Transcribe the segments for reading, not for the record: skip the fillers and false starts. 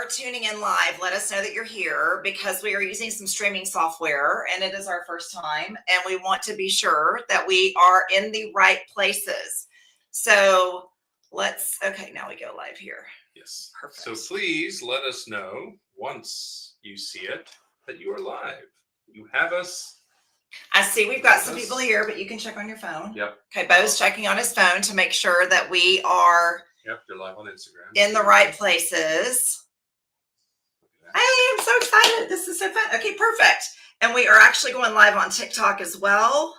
tuning in live, let us know that you're here because we are using some streaming software and it is our first time and we want to be sure that we are in the right places. So okay, now we go live here. Yes. Perfect. So please let us know once you see it that you are live. You have us. I see we've got some people here, but you can check on your phone. Yep. Okay, Bo's checking on his phone to make sure that we are you're live on Instagram. In the right places. I am so excited. This is so fun. Okay, perfect. And we are actually going live on TikTok as well.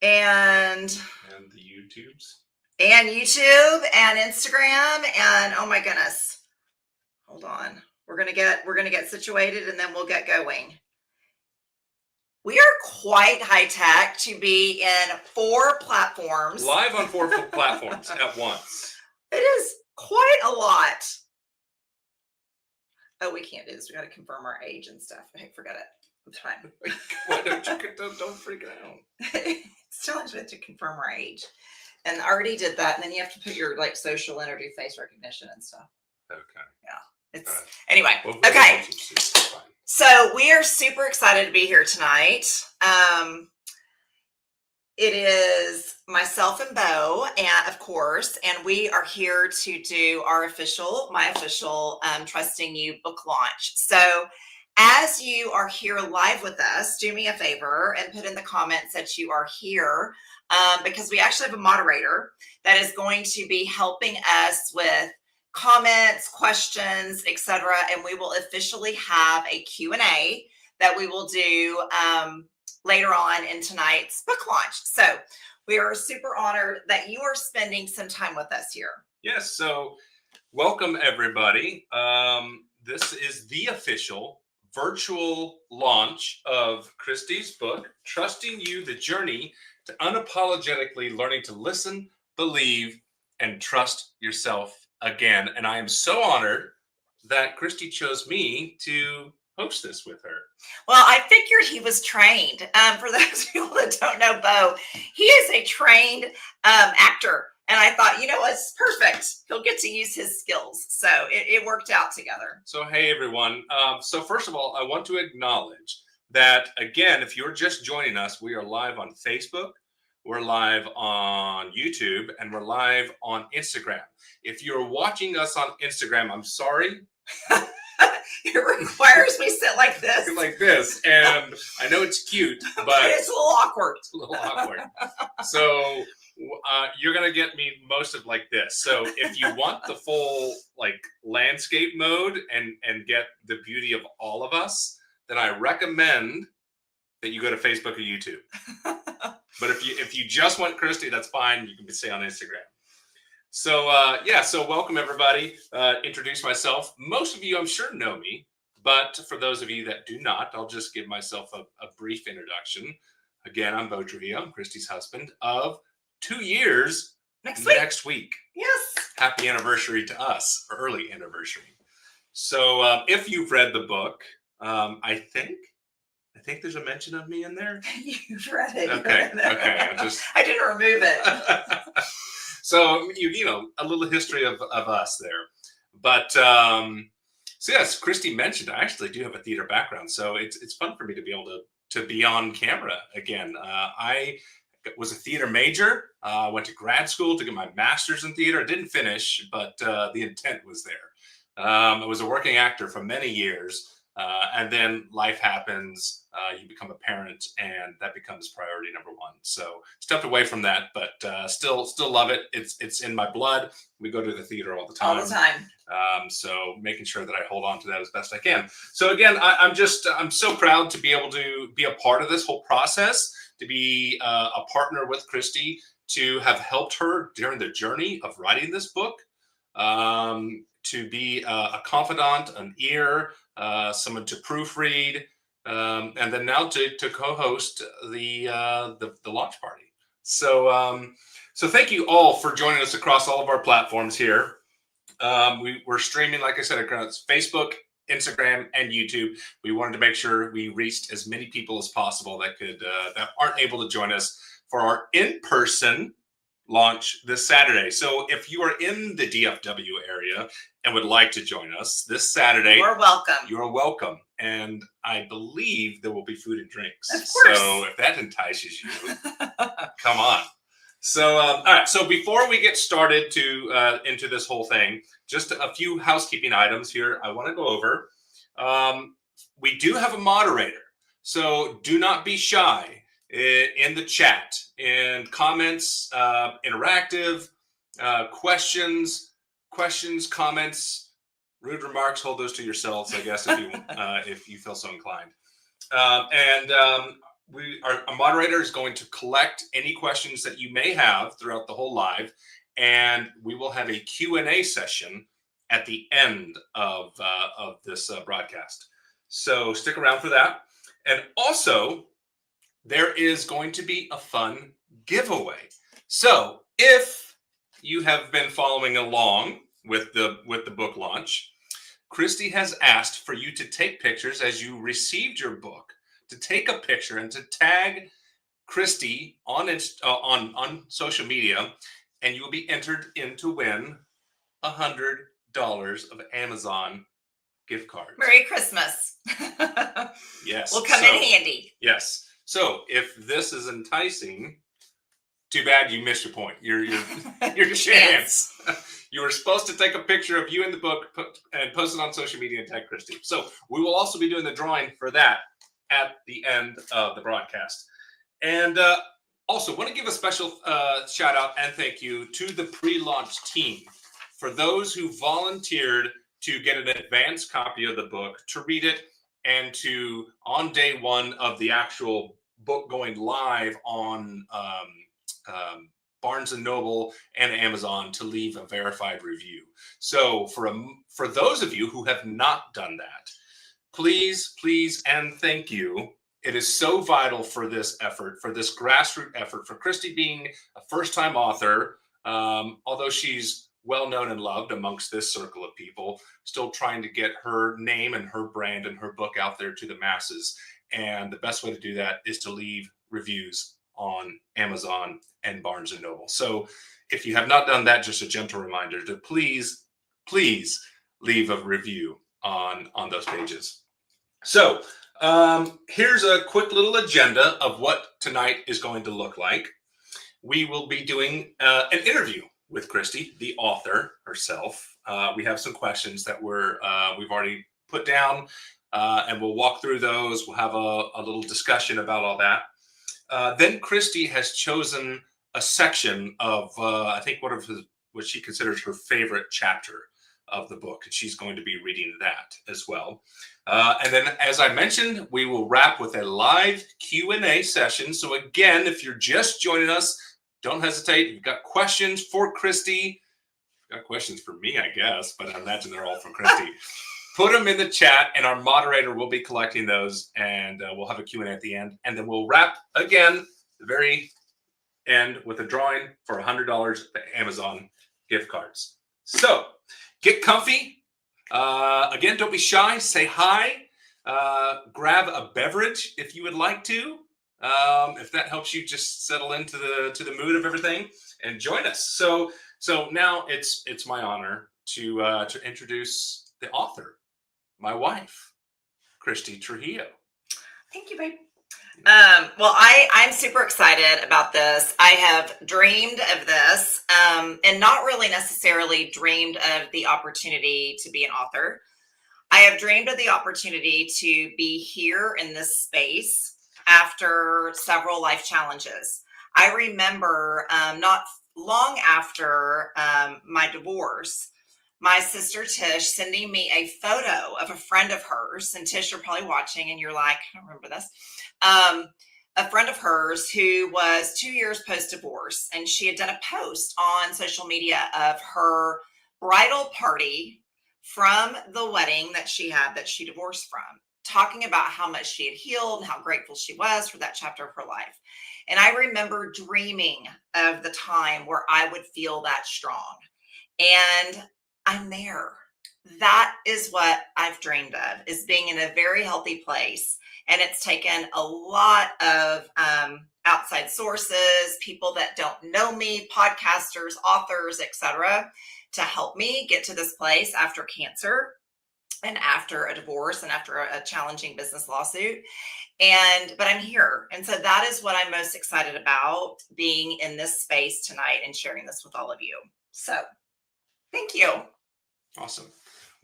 And the YouTubes. And YouTube and Instagram and oh my goodness. Hold on. We're gonna get situated and then we'll get going. We are quite high tech to be in 4 platforms. Live on 4 platforms at once. It is quite a lot. Oh, we can't do this. We got to confirm our age and stuff. Hey, forget it. It's fine. Why don't freak out. It's challenging to confirm our age. And I already did that. And then you have to put your social and do face recognition and stuff. Okay. Yeah. It's right. Anyway. Okay. So we are super excited to be here tonight. It is myself and Bo, and of course, and we are here to do my official Trusting You book launch. So as you are here live with us, do me a favor and put in the comments that you are here because we actually have a moderator that is going to be helping us with comments, questions, etc. And we will officially have a Q&A that we will do later on in tonight's book launch. So we are super honored that you are spending some time with us here. Yes, so welcome everybody. This is the official virtual launch of Christy's book, Trusting You, The Journey to Unapologetically Learning to Listen, Believe, and Trust Yourself Again. And I am so honored that Christy chose me to host this with her. Well, I figured he was trained. For those people that don't know Bo, he is a trained actor. And I thought, it's perfect. He'll get to use his skills. So it worked out together. So, hey, everyone. So first of all, I want to acknowledge that, again, if you're just joining us, we are live on Facebook. We're live on YouTube. And we're live on Instagram. If you're watching us on Instagram, I'm sorry. It requires me sit like this. Like this. And I know it's cute, but it's a little awkward. It's a little awkward. So you're going to get me most of like this. So if you want the full landscape mode and get the beauty of all of us, then I recommend that you go to Facebook or YouTube. But if you just want Christy, that's fine. You can stay on Instagram. So, so welcome everybody. Introduce myself. Most of you, I'm sure, know me, but for those of you that do not, I'll just give myself a brief introduction. Again, I'm Bo Trujillo. I'm Christy's husband of 2 years next week. Yes. Happy anniversary to us, early anniversary. So if you've read the book, I think there's a mention of me in there. You've read it. Okay. I didn't remove it. So, a little history of us there. But, so yes, Christy mentioned I actually do have a theater background. So it's fun for me to be able to be on camera again. I was a theater major. Went to grad school to get my master's in theater. I didn't finish, but the intent was there. I was a working actor for many years. And then life happens, you become a parent, and that becomes priority number 1. So stepped away from that, but still love it. It's in my blood. We go to the theater all the time. All the time. So making sure that I hold on to that as best I can. So again, I'm so proud to be able to be a part of this whole process, to be a partner with Christy, to have helped her during the journey of writing this book, to be a confidant, an ear, someone to proofread, and then now to co-host the launch party. So thank you all for joining us across all of our platforms here. We're streaming, like I said, across Facebook, Instagram, and YouTube. We wanted to make sure we reached as many people as possible that aren't able to join us for our in-person launch this Saturday. So if you are in the DFW area and would like to join us this Saturday, You're welcome. you are welcome. And I believe there will be food and drinks. Of course. So if that entices you, come on. So, all right. So before we get started into this whole thing, just a few housekeeping items here I want to go over. We do have a moderator, so do not be shy in the chat, in comments, interactive, questions, comments, rude remarks. Hold those to yourselves, I guess, if you feel so inclined. Our moderator is going to collect any questions that you may have throughout the whole live, and we will have a Q&A session at the end of this broadcast. So stick around for that. And also, there is going to be a fun giveaway. So if you have been following along with the book launch, Christy has asked for you to take pictures as you received your book, to take a picture and to tag Christy on social media, and you will be entered in to win $100 of Amazon gift cards. Merry Christmas. Yes. Will come in handy. Yes. So if this is enticing, too bad you missed your point. Your chance. You were supposed to take a picture of you in the book and post it on social media and tag Christy. So we will also be doing the drawing for that at the end of the broadcast. And also want to give a special shout out and thank you to the pre-launch team for those who volunteered to get an advanced copy of the book, to read it, and to, on day one of the actual book going live on Barnes & Noble and Amazon, to leave a verified review. So for those of you who have not done that, please, and thank you. It is so vital for this effort, for this grassroots effort, for Christy being a first-time author, although she's well-known and loved amongst this circle of people, still trying to get her name and her brand and her book out there to the masses. And the best way to do that is to leave reviews on Amazon and Barnes & Noble. So if you have not done that, just a gentle reminder to please leave a review on those pages. So here's a quick little agenda of what tonight is going to look like. We will be doing an interview with Christy, the author herself. We have some questions that we've already put down, and we'll walk through those. We'll have a little discussion about all that. Then Christy has chosen a section of, I think, what she considers her favorite chapter of the book, and she's going to be reading that as well. And then, as I mentioned, we will wrap with a live Q&A session. So again, if you're just joining us, don't hesitate. You've got questions for Christy. You've got questions for me, I guess, but I imagine they're all for Christy. Put them in the chat, and our moderator will be collecting those, and we'll have a Q&A at the end. And then we'll wrap again the very end with a drawing for $100 Amazon gift cards. So get comfy. Again, don't be shy. Say hi. Grab a beverage if you would like to. If that helps you just settle into the mood of everything, and join us. So now it's my honor to introduce the author, my wife, Christy Trujillo. Thank you, babe. Well, I'm super excited about this. I have dreamed of this, and not really necessarily dreamed of the opportunity to be an author. I have dreamed of the opportunity to be here in this space after several life challenges. I remember not long after my divorce, my sister Tish sending me a photo of a friend of hers. And Tish, you're probably watching and you're like, I don't remember this. A friend of hers who was 2 years post-divorce, and she had done a post on social media of her bridal party from the wedding that she divorced from, talking about how much she had healed and how grateful she was for that chapter of her life. And I remember dreaming of the time where I would feel that strong. And I'm there. That is what I've dreamed of, is being in a very healthy place. And it's taken a lot of outside sources, people that don't know me, podcasters, authors, etc., to help me get to this place after cancer and after a divorce and after a challenging business lawsuit. But I'm here. And so that is what I'm most excited about, being in this space tonight and sharing this with all of you. So thank you. Awesome.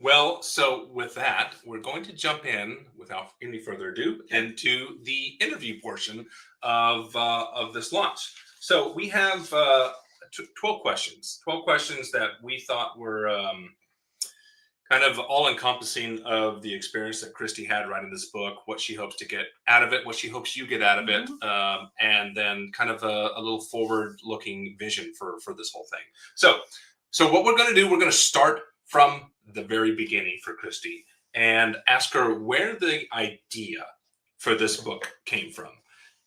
Well, so with that, we're going to jump in without any further ado into the interview portion of this launch. So we have 12 questions that we thought were kind of all encompassing of the experience that Christy had writing this book, what she hopes to get out of it, what she hopes you get out of it, and then kind of a little forward looking vision for this whole thing. So what we're going to do, we're going to start from the very beginning for Christy and ask her where the idea for this book came from.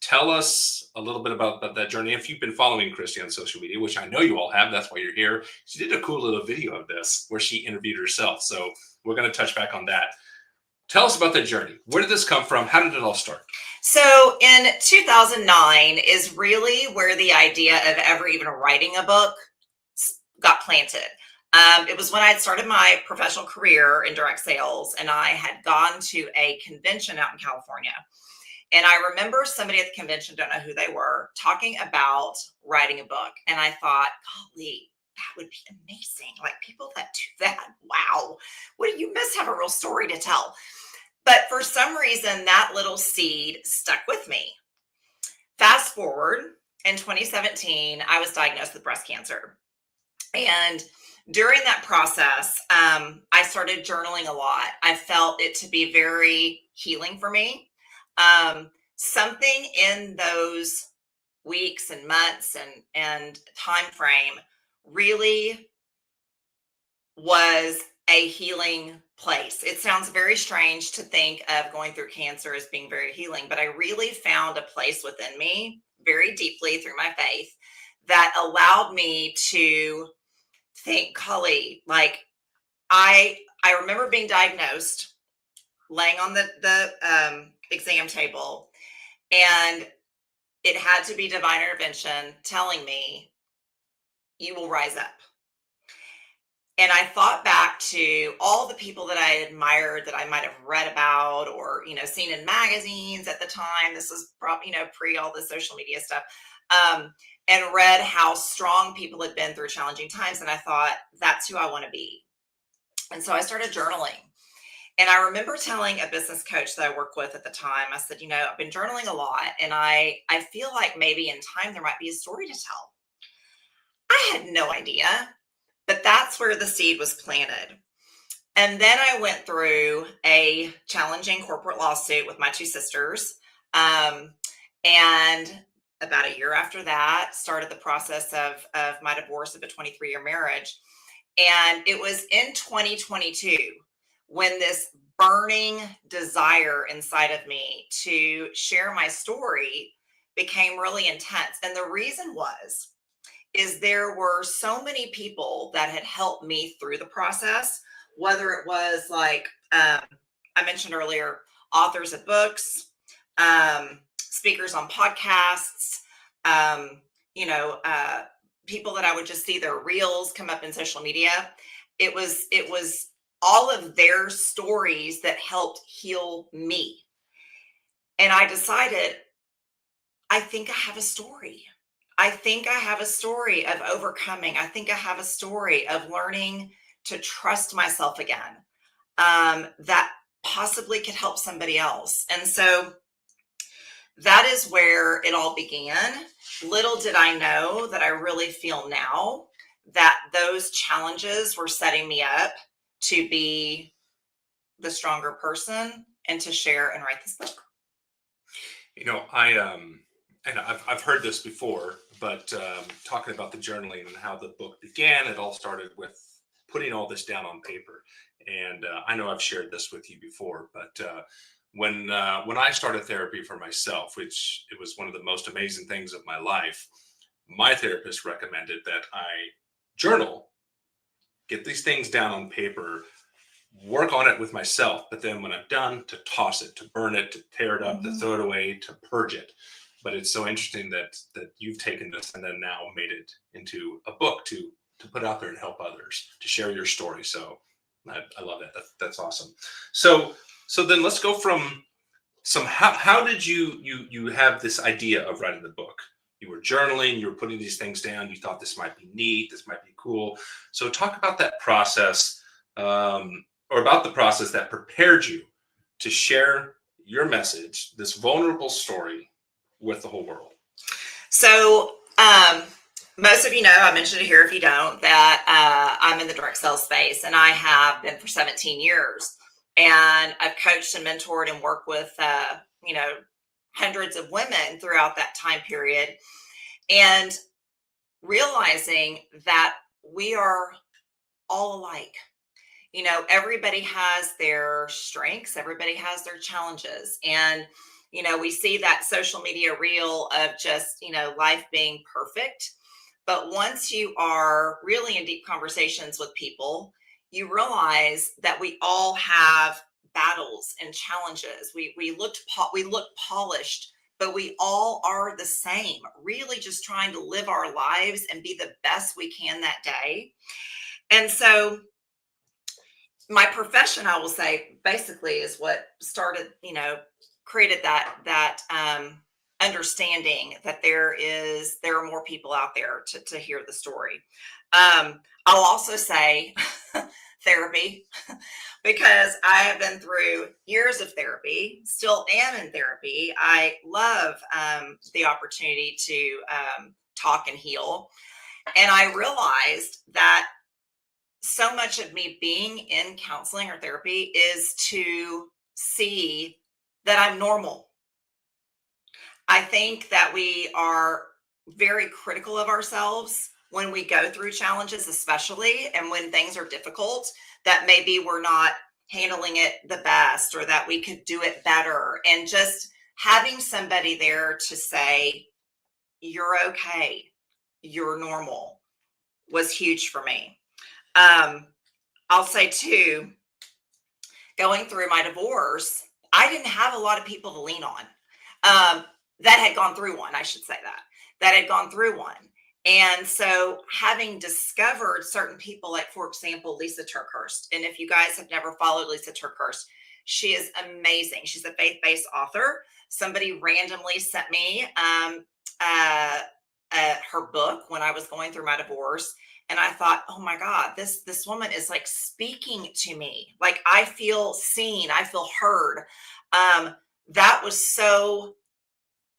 Tell us a little bit about that journey. If you've been following Christy on social media, which I know you all have, that's why you're here. She did a cool little video of this where she interviewed herself. So we're going to touch back on that. Tell us about the journey. Where did this come from? How did it all start? So in 2009 is really where the idea of ever even writing a book got planted. It was when I had started my professional career in direct sales, and I had gone to a convention out in California. And I remember somebody at the convention, don't know who they were, talking about writing a book. And I thought, golly, that would be amazing. Like, people that do that, wow. You must have a real story to tell. But for some reason, that little seed stuck with me. Fast forward, in 2017, I was diagnosed with breast cancer. And during that process, I started journaling a lot. I felt it to be very healing for me. Something in those weeks and months and time frame really was a healing place. It sounds very strange to think of going through cancer as being very healing, but I really found a place within me very deeply through my faith that allowed me to think, golly, like I remember being diagnosed, laying on the exam table, and it had to be divine intervention telling me, you will rise up. And I thought back to all the people that I admired, that I might have read about or, seen in magazines at the time. This was probably, pre all the social media stuff. And read how strong people had been through challenging times. And I thought, that's who I want to be. And so I started journaling. And I remember telling a business coach that I work with at the time, I said, I've been journaling a lot, and I feel like maybe in time there might be a story to tell. I had no idea, but that's where the seed was planted. And then I went through a challenging corporate lawsuit with my two sisters. And about a year after that, started the process of my divorce of a 23-year marriage. And it was in 2022 when this burning desire inside of me to share my story became really intense. And the reason is there were so many people that had helped me through the process, whether it was like, I mentioned earlier, authors of books, speakers on podcasts, people that I would just see their reels come up in social media. It was all of their stories that helped heal me. And I decided, I think I have a story. I think I have a story of overcoming. I think I have a story of learning to trust myself again, that possibly could help somebody else. And so that is where it all began. Little did I know that I really feel now that those challenges were setting me up to be the stronger person and to share and write this book. And I've heard this before, but talking about the journaling and how the book began, it all started with putting all this down on paper. And I know I've shared this with you before, but when I started therapy for myself, which it was one of the most amazing things of my life, my therapist recommended that I journal, get these things down on paper, work on it with myself. But then when I'm done, to toss it, to burn it, to tear it up, to throw it away, to purge it. But it's so interesting that you've taken this and then now made it into a book to put out there and help others, to share your story. So I love that. That's awesome. So then let's go from some, how did you have this idea of writing the book? You were journaling, you were putting these things down, you thought this might be neat, this might be cool. So talk about that process, or about the process that prepared you to share your message, this vulnerable story, with the whole world. So, most of you know, I mentioned it here if you don't, that I'm in the direct sales space, and I have been for 17 years. And I've coached and mentored and worked with, hundreds of women throughout that time period. And realizing that we are all alike. Everybody has their strengths, everybody has their challenges. And, we see that social media reel of just, life being perfect. But once you are really in deep conversations with people, you realize that we all have battles and challenges. We look polished, but we all are the same, really just trying to live our lives and be the best we can that day. And so my profession, I will say, basically is what started, created that understanding that there are more people out there to hear the story. I'll also say therapy, because I have been through years of therapy, still am in therapy. I love the opportunity to talk and heal. And I realized that so much of me being in counseling or therapy is to see that I'm normal. I think that we are very critical of ourselves when we go through challenges, especially, and when things are difficult, that maybe we're not handling it the best or that we could do it better. And just having somebody there to say, you're okay, you're normal, was huge for me. I'll say too, going through my divorce, I didn't have a lot of people to lean on, that had gone through one, I should say that had gone through one. And so having discovered certain people, like, for example, Lisa TerKeurst. And if you guys have never followed Lisa TerKeurst, she is amazing. She's a faith-based author. Somebody randomly sent me her book when I was going through my divorce. And I thought, oh my God, this woman is like speaking to me. Like, I feel seen, I feel heard. That was so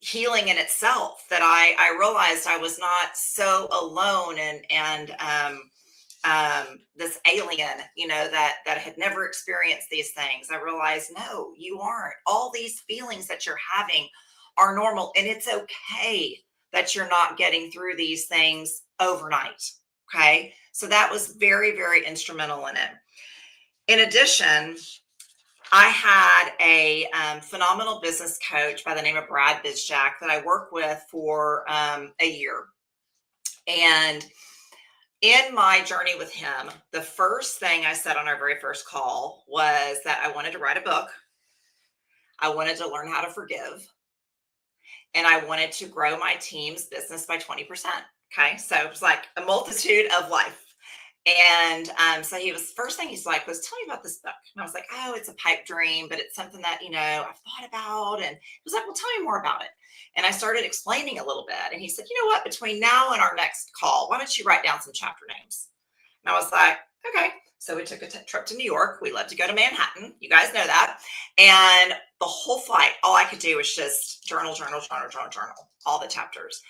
healing in itself, that I realized I was not so alone and this alien, that had never experienced these things. I realized, no, you aren't. All these feelings that you're having are normal, and it's okay that you're not getting through these things overnight. Okay. So that was very, very instrumental in it. In addition, I had a phenomenal business coach by the name of Brad Bizjack that I worked with for a year. And in my journey with him, the first thing I said on our very first call was that I wanted to write a book. I wanted to learn how to forgive. And I wanted to grow my team's business by 20%. Okay. So it was like a multitude of life. And so first thing he's like, was, tell me about this book. And I was like, oh, it's a pipe dream, but it's something that, I've thought about. And he was like, well, tell me more about it. And I started explaining a little bit. And he said, you know what, between now and our next call, why don't you write down some chapter names? And I was like, okay. So we took a trip to New York. We love to go to Manhattan. You guys know that. And the whole flight, all I could do was just journal, all the chapters.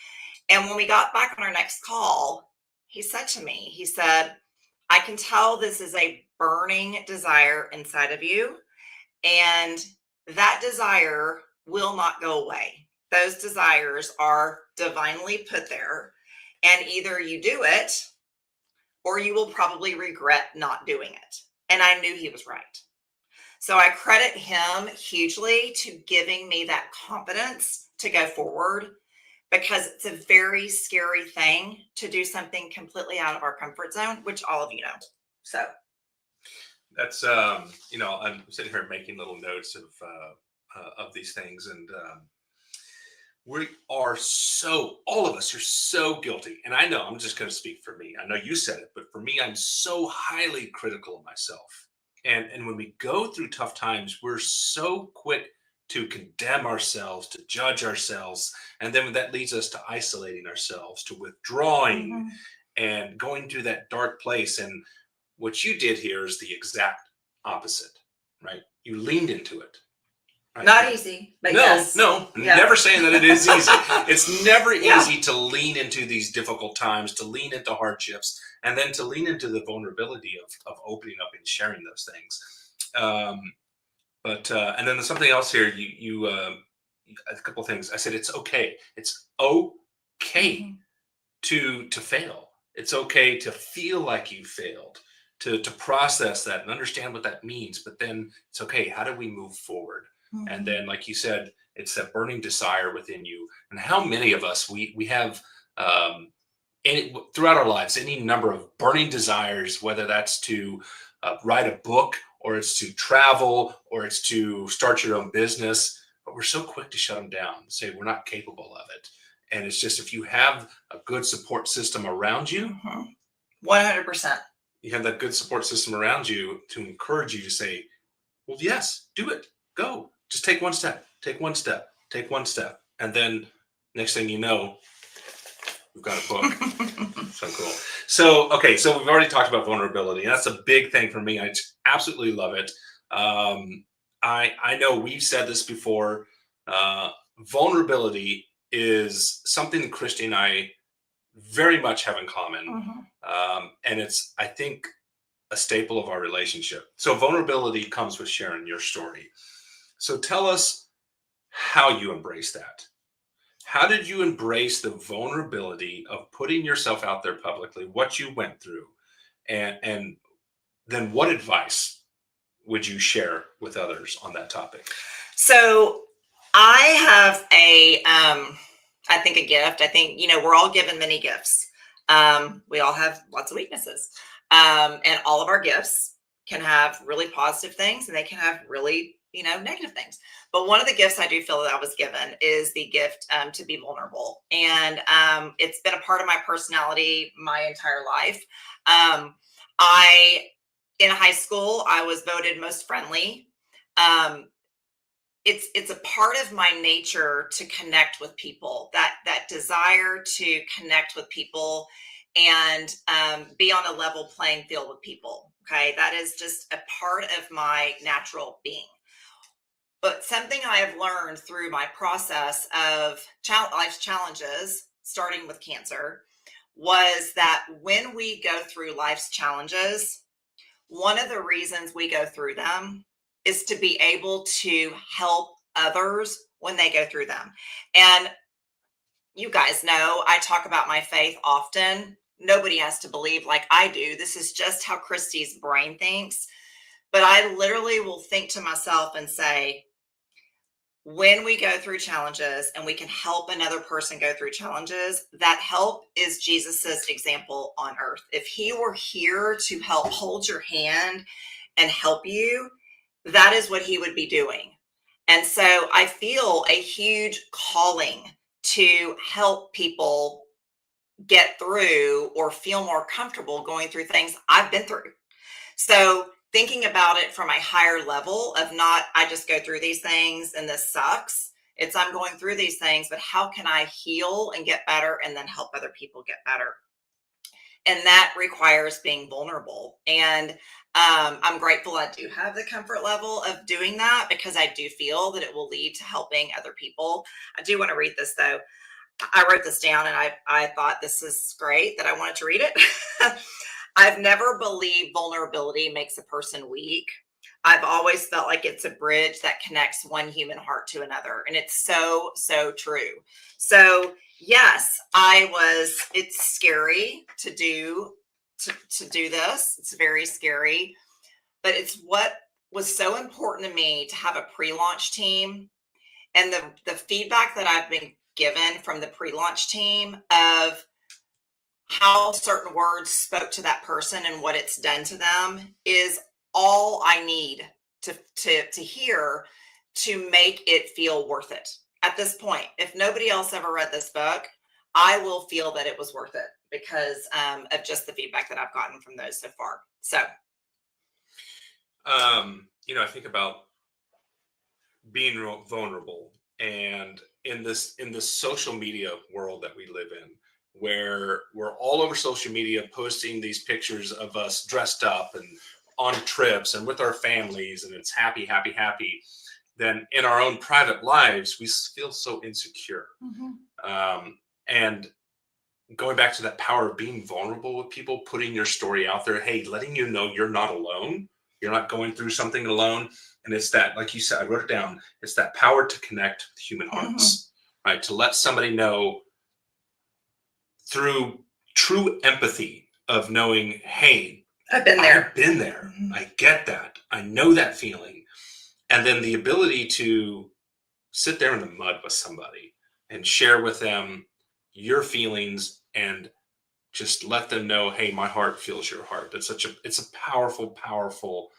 And when we got back on our next call, he said to me, he said, I can tell this is a burning desire inside of you, and that desire will not go away. Those desires are divinely put there, and either you do it or you will probably regret not doing it. And I knew he was right. So I credit him hugely to giving me that confidence to go forward, because it's a very scary thing to do something completely out of our comfort zone, which all of you know. So that's, I'm sitting here making little notes of these things. And we are so, all of us are so guilty. And I know, I'm just going to speak for me. I know you said it, but for me, I'm so highly critical of myself. And when we go through tough times, we're so quick to condemn ourselves, to judge ourselves. And then that leads us to isolating ourselves, to withdrawing Mhm. and going through that dark place. And what you did here is the exact opposite, right? You leaned into it. Right. Not easy, but No, yes. no, Yeah. never saying that it is easy. It's never Yeah. easy to lean into these difficult times, to lean into hardships, and then to lean into the vulnerability of opening up and sharing those things. Um, but and then there's something else here. A couple of things. I said it's okay. It's okay Mhm. to fail. It's okay to feel like you failed, to process that and understand what that means. But then it's okay. How do we move forward? And Mhm. then, like you said, it's that burning desire within you. And how many of us we have throughout our lives any number of burning desires, whether that's to write a book, or it's to travel, or it's to start your own business. But we're so quick to shut them down, say we're not capable of it. And it's just, if you have a good support system around you, Mhm. 100%. you have that good support system around you to encourage you to say, well, yes, do it. Go. Just take one step, take one step, take one step. And then next thing you know, we've got a book. So cool. So, okay. So we've already talked about vulnerability. And that's a big thing for me. I just absolutely love it. I know we've said this before. Vulnerability is something that Christy and I very much have in common. Mhm. And it's, I think, a staple of our relationship. So vulnerability comes with sharing your story. So tell us how you embrace that. How did you embrace the vulnerability of putting yourself out there publicly, what you went through, and then what advice would you share with others on that topic? So I have I think a gift. I think, we're all given many gifts. We all have lots of weaknesses. And all of our gifts can have really positive things and they can have really, negative things. But one of the gifts I do feel that I was given is the gift to be vulnerable. And it's been a part of my personality my entire life. Um, I, in high school, I was voted most friendly. Um, it's a part of my nature to connect with people, that desire to connect with people and be on a level playing field with people. Okay, that is just a part of my natural being. But something I have learned through my process of life's challenges, starting with cancer, was that when we go through life's challenges, one of the reasons we go through them is to be able to help others when they go through them. And you guys know I talk about my faith often. Nobody has to believe like I do. This is just how Christy's brain thinks. But I literally will think to myself and say, when we go through challenges and we can help another person go through challenges, that help is Jesus's example on earth. If he were here to help hold your hand and help you, that is what he would be doing. And so I feel a huge calling to help people get through or feel more comfortable going through things I've been through. So thinking about it from a higher level of not, I just go through these things and this sucks. It's I'm going through these things, but how can I heal and get better and then help other people get better? And that requires being vulnerable. And I'm grateful I do have the comfort level of doing that because I do feel that it will lead to helping other people. I do want to read this though. I wrote this down and I thought this is great that I wanted to read it. I've never believed vulnerability makes a person weak. I've always felt like it's a bridge that connects one human heart to another. And it's so, so true. So yes, it's scary to do this. It's very scary, but it's what was so important to me to have a pre-launch team and the feedback that I've been given from the pre-launch team of how certain words spoke to that person and what it's done to them is all I need to hear to make it feel worth it. at this point, if nobody else ever read this book, I will feel that it was worth it because of just the feedback that I've gotten from those so far. So, I think about being vulnerable, and in this social media world that we live in, where we're all over social media posting these pictures of us dressed up and on trips and with our families, and it's happy, happy, happy. Then in our own private lives, we feel so insecure. And going back to that power of being vulnerable with people, putting your story out there, hey, letting you know you're not alone. You're not going through something alone. And it's that, like you said, I wrote it down. It's that power to connect with human hearts, right? To let somebody know through true empathy of knowing, hey, I've been there. I've been there. I get that. I know that feeling. And then the ability to sit there in the mud with somebody and share with them your feelings and just let them know, hey, my heart feels your heart. It's a powerful, powerful,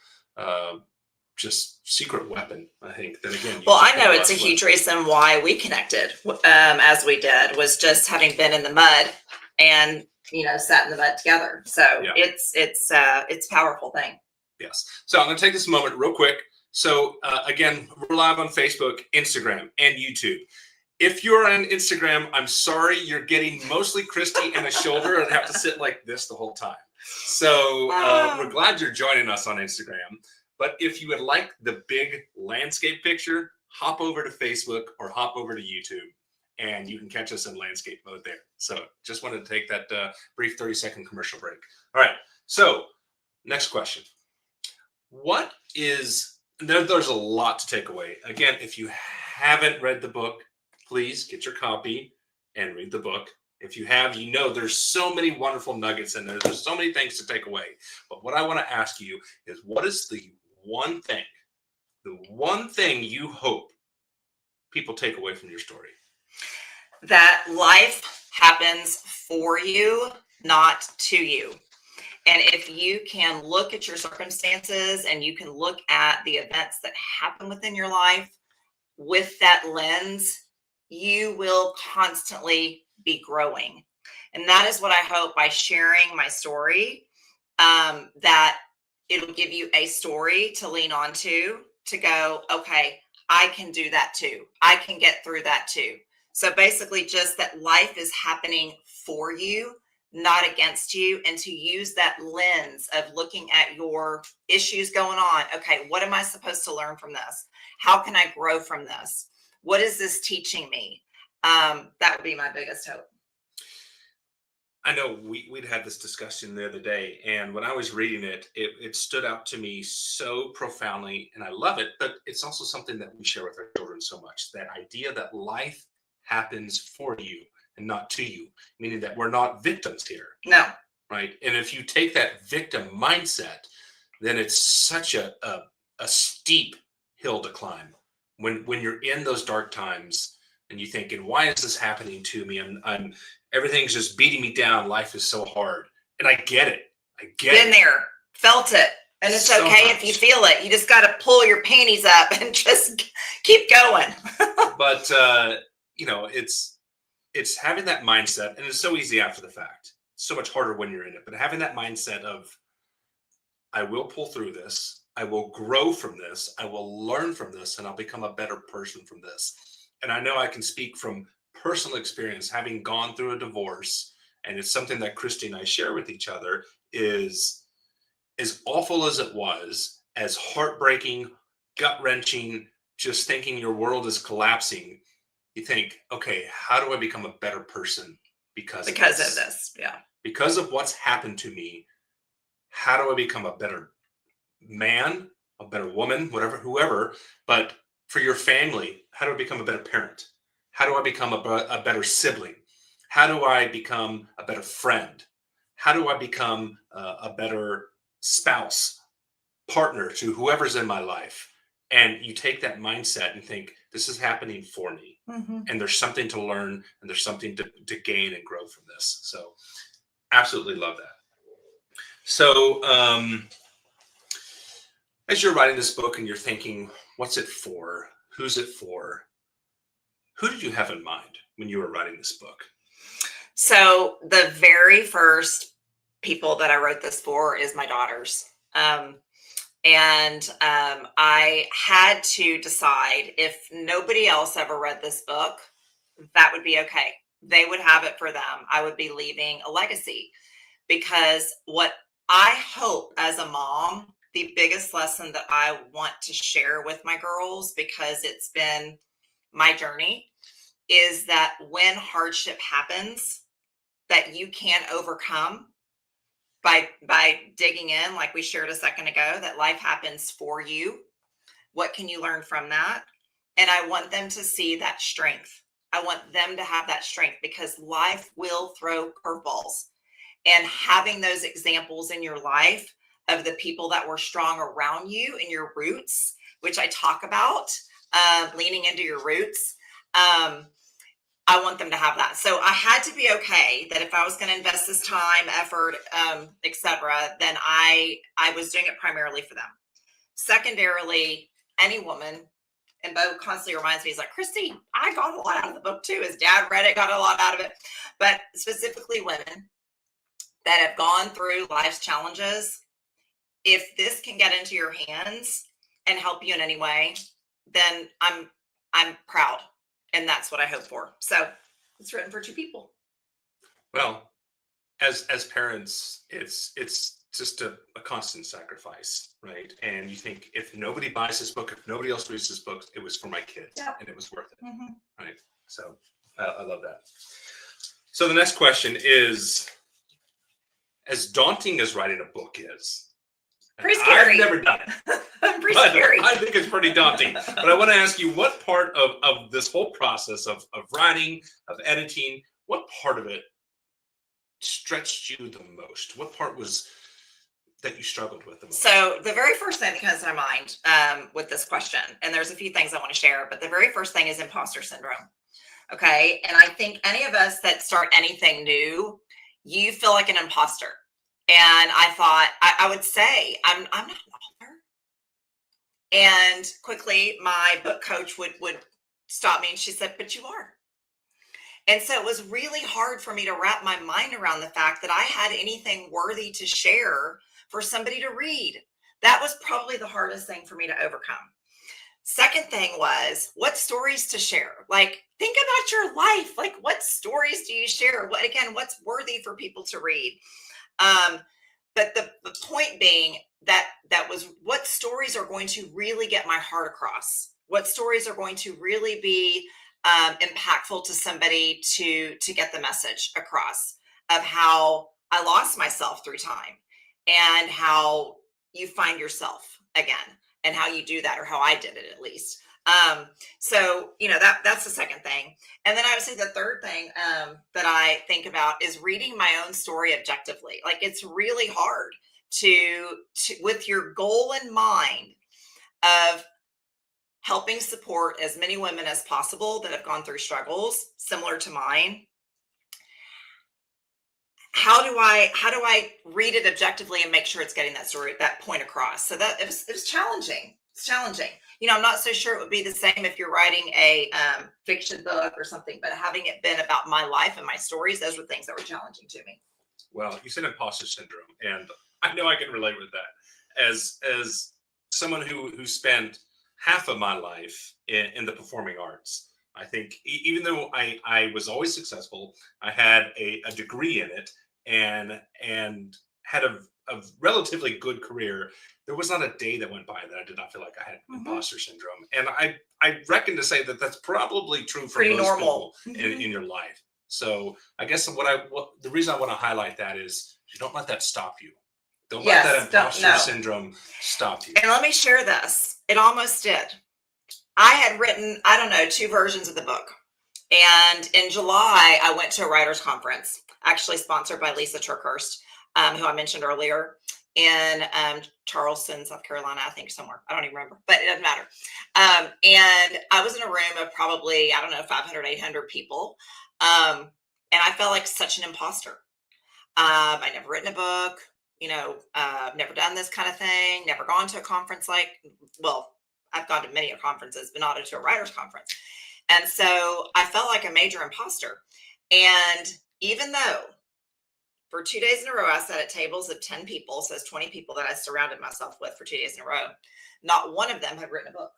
just secret weapon, I think. Then again, Well, I know it's a huge reason why we connected as we did, was just having been in the mud and, sat in the mud together. So Yeah. it's a powerful thing. Yes. So I'm going to take this moment real quick. So again, we're live on Facebook, Instagram, and YouTube. If you're on Instagram, I'm sorry, you're getting mostly Christy in the shoulder and have to sit like this the whole time. So we're glad you're joining us on Instagram. But if you would like the big landscape picture, hop over to Facebook or hop over to YouTube, and you can catch us in landscape mode there. So just wanted to take that brief 30-second commercial break. All right. So next question. There's a lot to take away. Again, if you haven't read the book, please get your copy and read the book. If you have, there's so many wonderful nuggets in there. There's so many things to take away. But what I want to ask you is, what is the one thing you hope people take away from your story? That life happens for you, not to you. And if you can look at your circumstances and you can look at the events that happen within your life with that lens, you will constantly be growing. And that is what I hope by sharing my story, that it'll give you a story to lean on to go, okay, I can do that too. I can get through that too. So basically just that life is happening for you, not against you, and to use that lens of looking at your issues going on. Okay, what am I supposed to learn from this? How can I grow from this? What is this teaching me? That would be my biggest hope. I know we'd had this discussion the other day, and when I was reading it, it stood out to me so profoundly, and I love it, but it's also something that we share with our children so much, that idea that life happens for you and not to you, meaning that we're not victims here. No. Right? And if you take that victim mindset, then it's such a steep hill to climb. When you're in those dark times and you're thinking, why is this happening to me? I'm everything's just beating me down. Life is so hard. And I get it. Been there, felt it. And it's so okay if you feel it. You just got to pull your panties up and just keep going. But, it's having that mindset, and it's so easy after the fact. It's so much harder when you're in it. But having that mindset of, I will pull through this. I will grow from this. I will learn from this, and I'll become a better person from this. And I know I can speak from personal experience, having gone through a divorce, and it's something that Christy and I share with each other, is as awful as it was, as heartbreaking, gut-wrenching, just thinking your world is collapsing. You think, okay, how do I become a better person because of this? Yeah. Because of what's happened to me, how do I become a better man, a better woman, whoever, but for your family, how do I become a better parent? How do I become a better sibling? How do I become a better friend? How do I become a better spouse, partner to whoever's in my life? And you take that mindset and think, this is happening for me. Mm-hmm. And there's something to learn, and there's something to gain and grow from this. So absolutely love that. So as you're writing this book and you're thinking, what's it for? Who's it for? Who did you have in mind when you were writing this book? So the very first people that I wrote this for is my daughters. I had to decide, if nobody else ever read this book, that would be okay. They would have it for them. I would be leaving a legacy, because what I hope as a mom, the biggest lesson that I want to share with my girls, because it's been my journey, is that when hardship happens, that you can overcome by digging in, like we shared a second ago, that life happens for you. What can you learn from that? And I want them to see that strength. I want them to have that strength, because life will throw curveballs. And having those examples in your life of the people that were strong around you and your roots, which I talk about, leaning into your roots. I want them to have that. So I had to be okay that if I was going to invest this time, effort, etc., then I was doing it primarily for them. Secondarily, any woman, and Bo constantly reminds me, he's like, Christy, I got a lot out of the book too. His dad read it, got a lot out of it. But specifically women that have gone through life's challenges, if this can get into your hands and help you in any way, then I'm proud. And that's what I hope for. So it's written for two people. Well, as parents, it's just a constant sacrifice, right? And you think, if nobody buys this book, if nobody else reads this book, it was for my kids, and it was worth it, right? So I love that. So the next question is, as daunting as writing a book is, pretty scary. I've never done it. Pretty scary. I think it's pretty daunting. But I want to ask you, what part of this whole process of writing, of editing, what part of it stretched you the most? What part was that you struggled with the most? So the very first thing that comes to my mind with this question, and there's a few things I want to share, but the very first thing is imposter syndrome. Okay. And I think any of us that start anything new, you feel like an imposter. And I thought, I would say, I'm not an author. And quickly my book coach would stop me, and she said, but you are. And so it was really hard for me to wrap my mind around the fact that I had anything worthy to share for somebody to read. That was probably the hardest thing for me to overcome. Second thing was, what stories to share? Like, think about your life. Like, what stories do you share? What's worthy for people to read? But the point being that was, what stories are going to really get my heart across? What stories are going to really be impactful to somebody to get the message across of how I lost myself through time, and how you find yourself again, and how you do that, or how I did it at least. So, that's the second thing. And then I would say the third thing that I think about is reading my own story objectively. Like, it's really hard to with your goal in mind of helping support as many women as possible that have gone through struggles similar to mine. How do I read it objectively and make sure it's getting that story, that point across? So that it was challenging. It's challenging. I'm not so sure it would be the same if you're writing a fiction book or something, but having it been about my life and my stories, those were things that were challenging to me. Well, you said imposter syndrome, and I know I can relate with that. As someone who spent half of my life in the performing arts, I think even though I was always successful, I had a degree in it, and had a relatively good career, there was not a day that went by that I did not feel like I had imposter syndrome. And I reckon to say that that's probably true for pretty most normal people in your life. So I guess the reason I want to highlight that is, you don't let that stop you. Don't let that imposter syndrome stop you. And let me share this. It almost did. I had written, 2 versions of the book. And in July, I went to a writer's conference, actually sponsored by Lisa Turkhurst, who I mentioned earlier, in Charleston, South Carolina, I think, somewhere. I don't even remember, but it doesn't matter. And I was in a room of probably, 500, 800 people. And I felt like such an imposter. I'd never written a book, never done this kind of thing, never gone to a conference I've gone to many conferences, but not to a writer's conference. And so I felt like a major imposter. And even though for 2 days in a row, I sat at tables of 10 people, so it's 20 people that I surrounded myself with for 2 days in a row, not one of them had written a book.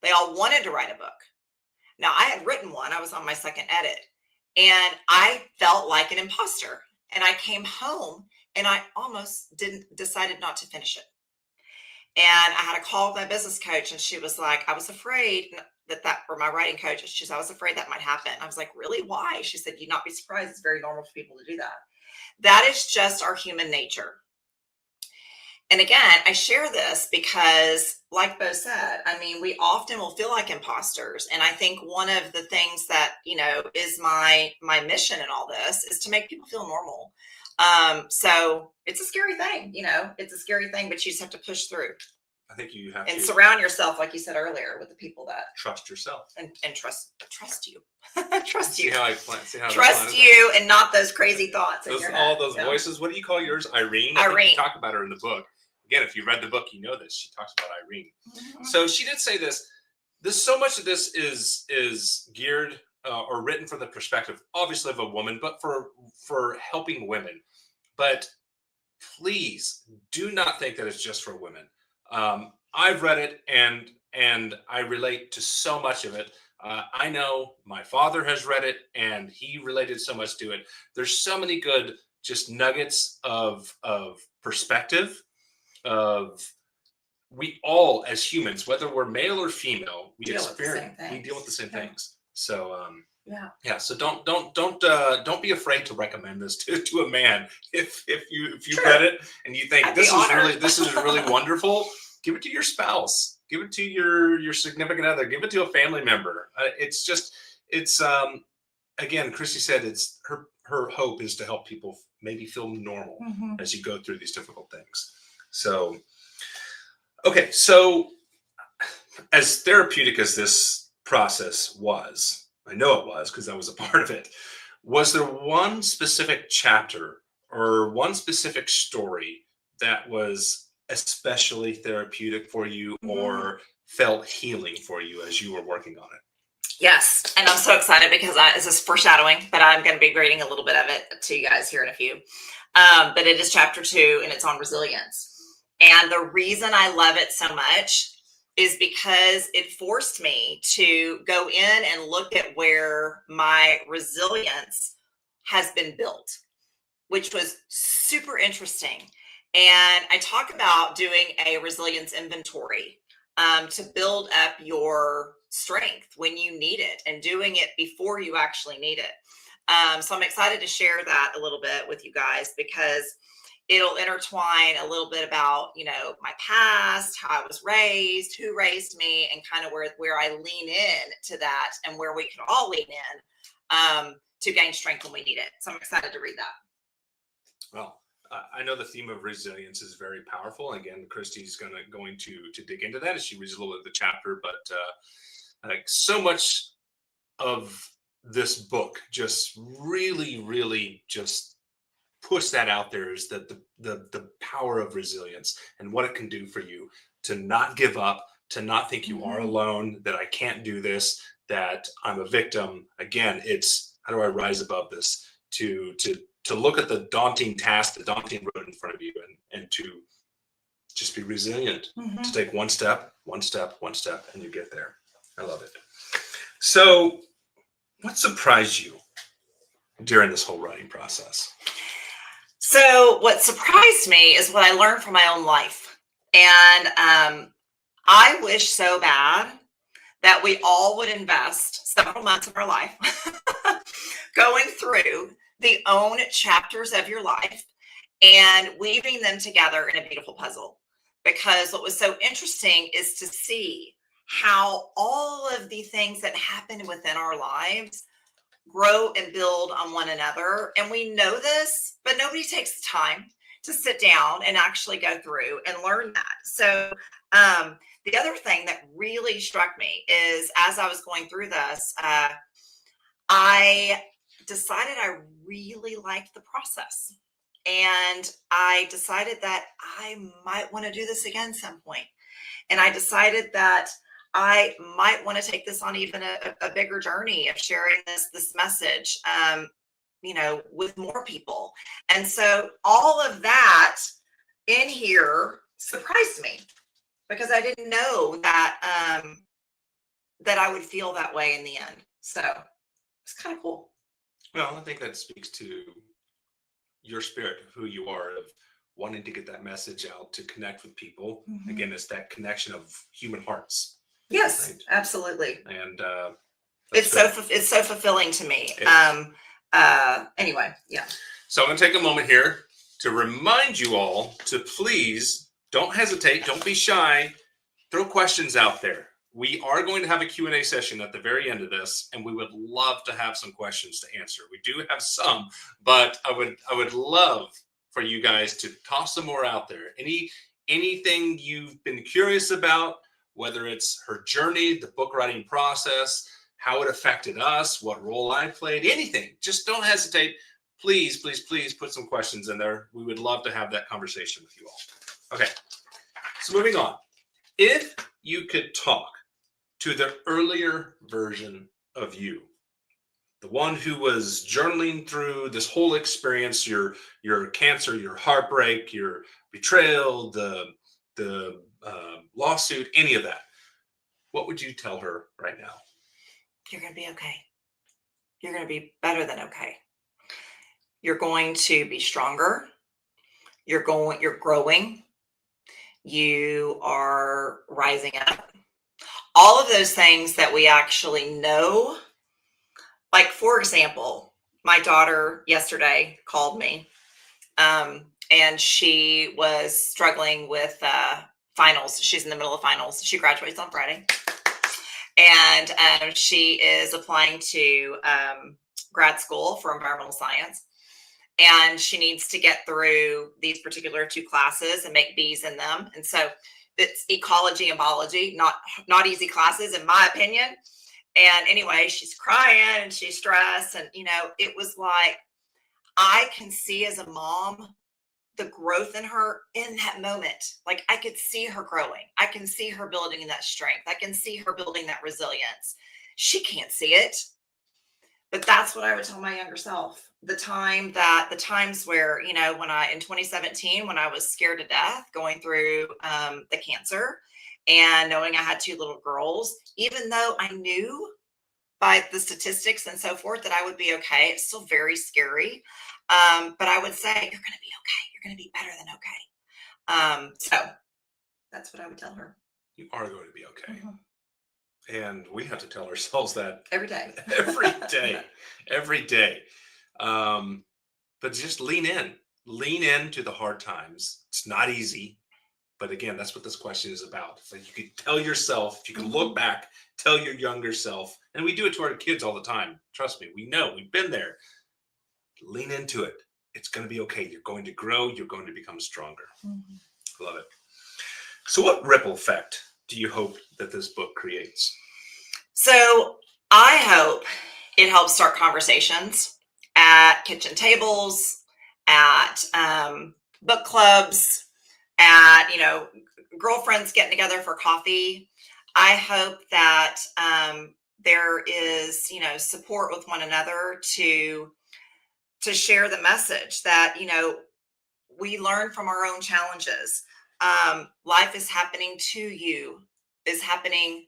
They all wanted to write a book. Now, I had written one, I was on my second edit, and I felt like an imposter. And I came home and I almost decided not to finish it. And I had a call with my business coach, and she was like, I was afraid or my writing coach, she said, I was afraid that might happen. I was like, really? Why? She said, you'd not be surprised. It's very normal for people to do that. That is just our human nature. And again, I share this because, like Bo said, I mean, we often will feel like imposters. And I think one of the things that, is my mission in all this is to make people feel normal. So it's a scary thing, it's a scary thing, but you just have to push through. I think you have and to surround yourself, like you said earlier, with the people that trust yourself and trust you. Trust you. See how I plan. See how Trust you, and not those crazy thoughts. All those voices. What do you call yours? Irene. I think you talk about her in the book. Again, if you read the book, you know this. She talks about Irene. Mm-hmm. So she did say this. So much of this is geared or written from the perspective, obviously, of a woman, but for helping women. But please do not think that it's just for women. I've read it and I relate to so much of it. I know my father has read it and he related so much to it. There's so many good just nuggets of perspective. We all, as humans, whether we're male or female, we deal with the same things. So yeah. So don't be afraid to recommend this to a man. If you read it and you think this is really wonderful, give it to your spouse, give it to your significant other, give it to a family member. Again, Christy said it's her hope is to help people maybe feel normal as you go through these difficult things. So, okay. So as therapeutic as this process was, I know it was because I was a part of it. Was there one specific chapter or one specific story that was especially therapeutic for you or felt healing for you as you were working on it? Yes. And I'm so excited because this is foreshadowing, but I'm going to be reading a little bit of it to you guys here in a few. But it is chapter 2 and it's on resilience. And the reason I love it so much is because it forced me to go in and look at where my resilience has been built, which was super interesting. And I talk about doing a resilience inventory to build up your strength when you need it and doing it before you actually need it. So I'm excited to share that a little bit with you guys because it'll intertwine a little bit about, my past, how I was raised, who raised me, and kind of where I lean in to that and where we can all lean in to gain strength when we need it. So I'm excited to read that. Well, I know the theme of resilience is very powerful. Again, Christy's going to dig into that as she reads a little bit of the chapter, but like so much of this book just really, really just push that out there is that the power of resilience and what it can do for you to not give up, to not think you are alone, that I can't do this, that I'm a victim. Again, it's how do I rise above this to look at the daunting task, the daunting road in front of you and to just be resilient, to take one step, and you get there. I love it. So what surprised you during this whole writing process? So what surprised me is what I learned from my own life. And I wish so bad that we all would invest several months of our life going through the own chapters of your life and weaving them together in a beautiful puzzle. Because what was so interesting is to see how all of the things that happen within our lives grow and build on one another. And we know this, but nobody takes the time to sit down and actually go through and learn that. So the other thing that really struck me is as I was going through this, I decided I really liked the process. And I decided that I might want to do this again some point. And I decided that I might want to take this on even a bigger journey of sharing this message, with more people. And so all of that in here surprised me because I didn't know that I would feel that way in the end. So it's kind of cool. Well, I think that speaks to your spirit of who you are, of wanting to get that message out to connect with people. Mhm. Again, it's that connection of human hearts. Yes, Right. absolutely. And It's so fulfilling to me. Anyway, yeah. So I'm going to take a moment here to remind you all to please don't hesitate, don't be shy, throw questions out there. We are going to have a Q&A session at the very end of this, and we would love to have some questions to answer. We do have some, but I would love for you guys to toss some more out there. Anything you've been curious about, whether it's her journey, the book writing process, how it affected us, what role I played, anything, just don't hesitate. Please, please, please put some questions in there. We would love to have that conversation with you all. Okay, so moving on. If you could talk to the earlier version of you, the one who was journaling through this whole experience, your cancer, your heartbreak, your betrayal, the lawsuit, any of that, what would you tell her right now? You're going to be okay. You're going to be better than okay. You're going to be stronger. You're growing. You are rising up. All of those things that we actually know. Like, for example, my daughter yesterday called me, and she was struggling with finals. She's in the middle of finals. She graduates on Friday. And she is applying to grad school for environmental science. And she needs to get through these particular 2 classes and make B's in them. And so it's ecology and biology, not easy classes, in my opinion. And anyway, she's crying and she's stressed. And, it was like, I can see as a mom the growth in her in that moment. Like, I could see her growing. I can see her building that strength. I can see her building that resilience. She can't see it, but that's what I would tell my younger self. The times where, in 2017, when I was scared to death going through the cancer and knowing I had 2 little girls, even though I knew by the statistics and so forth that I would be okay, it's still very scary. But I would say, you're going to be okay. You're going to be better than okay. So that's what I would tell her. You are going to be okay. Mm-hmm. And we have to tell ourselves that every day. Every day. But just lean into the hard times. It's not easy. But again, that's what this question is about. So you could tell yourself, if you can look back, tell your younger self, and we do it to our kids all the time. Trust me, we know, we've been there. Lean into it. It's going to be okay. You're going to grow. You're going to become stronger. Mm-hmm. Love it. So what ripple effect do you hope that this book creates? So I hope it helps start conversations at kitchen tables, at book clubs, at, girlfriends getting together for coffee. I hope that there is, support with one another to share the message that, we learn from our own challenges. Life is happening to you, is happening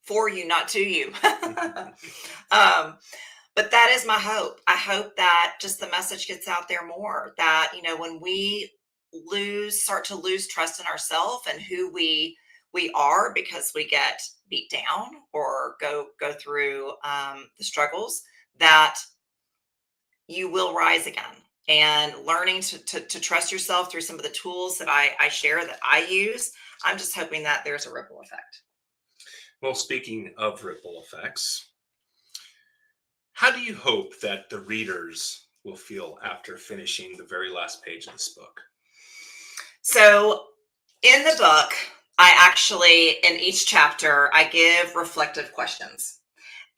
for you, not to you. But that is my hope. I hope that just the message gets out there more, that, when we start to lose trust in ourselves and who we are because we get beat down or go through the struggles, that you will rise again. And learning to trust yourself through some of the tools that I share, that I use, I'm just hoping that there's a ripple effect. Well, speaking of ripple effects, how do you hope that the readers will feel after finishing the very last page of this book? So in the book, I actually, in each chapter, I give reflective questions.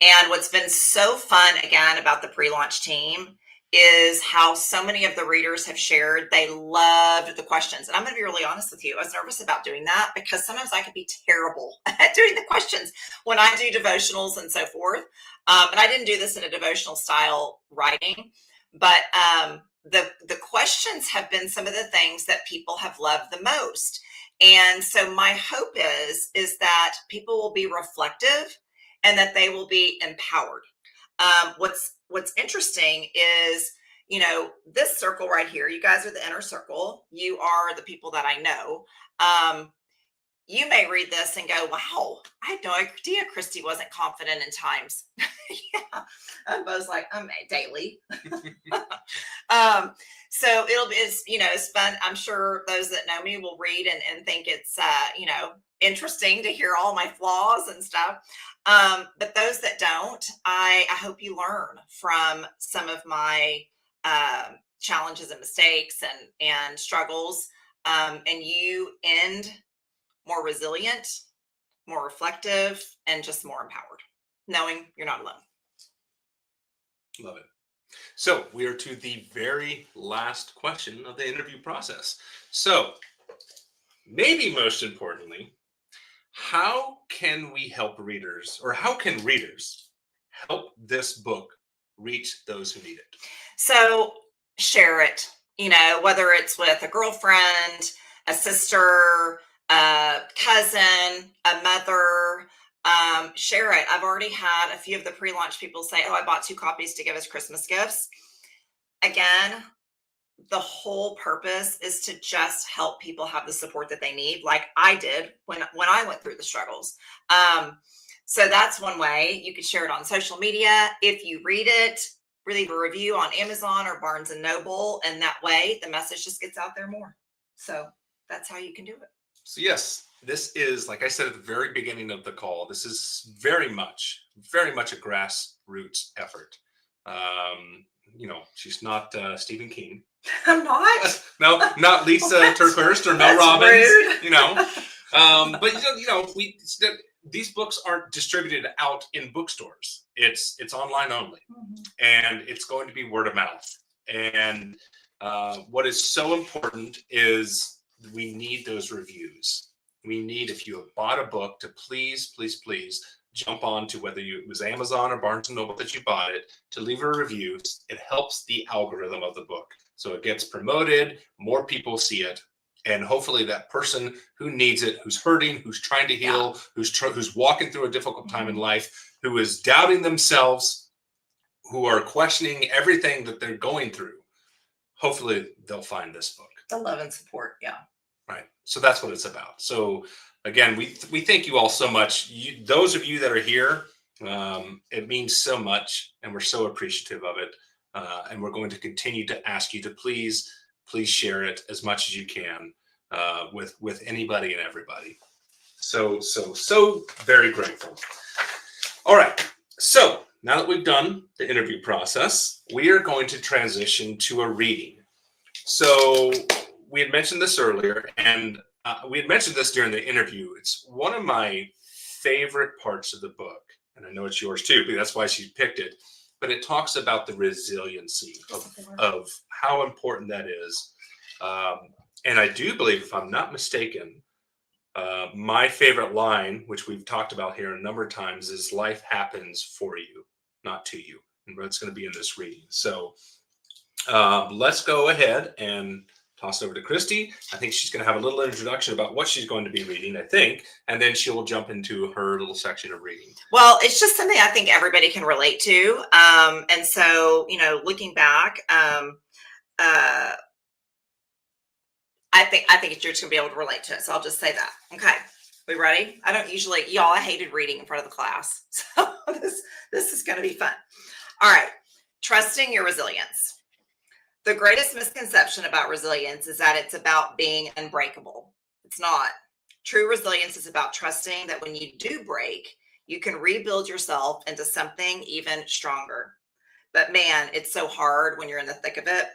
And what's been so fun, again, about the pre-launch team is how so many of the readers have shared they loved the questions. And I'm going to be really honest with you. I was nervous about doing that because sometimes I could be terrible at doing the questions when I do devotionals and so forth. And I didn't do this in a devotional style writing, but the questions have been some of the things that people have loved the most. And so my hope is that people will be reflective and that they will be empowered. What's interesting is, this circle right here, you guys are the inner circle. You are the people that I know. You may read this and go, wow, I had no idea Christy wasn't confident in times. Yeah. And Bo's like, daily. So it's fun. I'm sure those that know me will read and think it's, interesting to hear all my flaws and stuff. But those that don't, I hope you learn from some of my challenges and mistakes and struggles, and you end more resilient, more reflective, and just more empowered, knowing you're not alone. Love it. So we are to the very last question of the interview process. So maybe most importantly, how can we help readers, or how can readers help this book reach those who need it? So share it, whether it's with a girlfriend, a sister, a cousin, a mother, share it. I've already had a few of the pre-launch people say, oh, I bought 2 copies to give as Christmas gifts. Again, the whole purpose is to just help people have the support that they need, like I did when I went through the struggles. So that's one way. You could share it on social media. If you read it, leave a review on Amazon or Barnes and Noble, and that way the message just gets out there more. So that's how you can do it. So yes, this is, like I said at the very beginning of the call, this is very much a grassroots effort. She's not Stephen King. I'm not. No, not Lisa TerKeurst or Mel Robbins. Rude. But these books aren't distributed out in bookstores. It's online only, and it's going to be word of mouth. And what is so important is we need those reviews. We need, if you have bought a book, to please jump on to whether it was Amazon or Barnes & Noble that you bought it, to leave a review. It helps the algorithm of the book. So it gets promoted, more people see it, and hopefully that person who needs it, who's hurting, who's trying to heal, who's walking through a difficult time in life, who is doubting themselves, who are questioning everything that they're going through, hopefully they'll find this book. The love and support, yeah. Right. So that's what it's about. So again, we thank you all so much. Those of you that are here, it means so much, and we're so appreciative of it. And we're going to continue to ask you to please share it as much as you can with anybody and everybody. So very grateful. All right. So now that we've done the interview process, we are going to transition to a reading. So we had mentioned this earlier, and we had mentioned this during the interview. It's one of my favorite parts of the book, and I know it's yours too, because that's why she picked it. But it talks about the resiliency of how important that is. And I do believe, if I'm not mistaken, my favorite line, which we've talked about here a number of times, is life happens for you, not to you. And it's going to be in this reading. So let's go ahead and toss over to Christy. I think she's going to have a little introduction about what she's going to be reading, I think, and then she'll jump into her little section of reading. Well, it's just something I think everybody can relate to. And so, looking back, I think you're just going to be able to relate to it. So I'll just say that. Okay. We ready? I hated reading in front of the class. So this is going to be fun. All right. Trusting your resilience. The greatest misconception about resilience is that it's about being unbreakable. It's not. True resilience is about trusting that when you do break, you can rebuild yourself into something even stronger. But man, it's so hard when you're in the thick of it.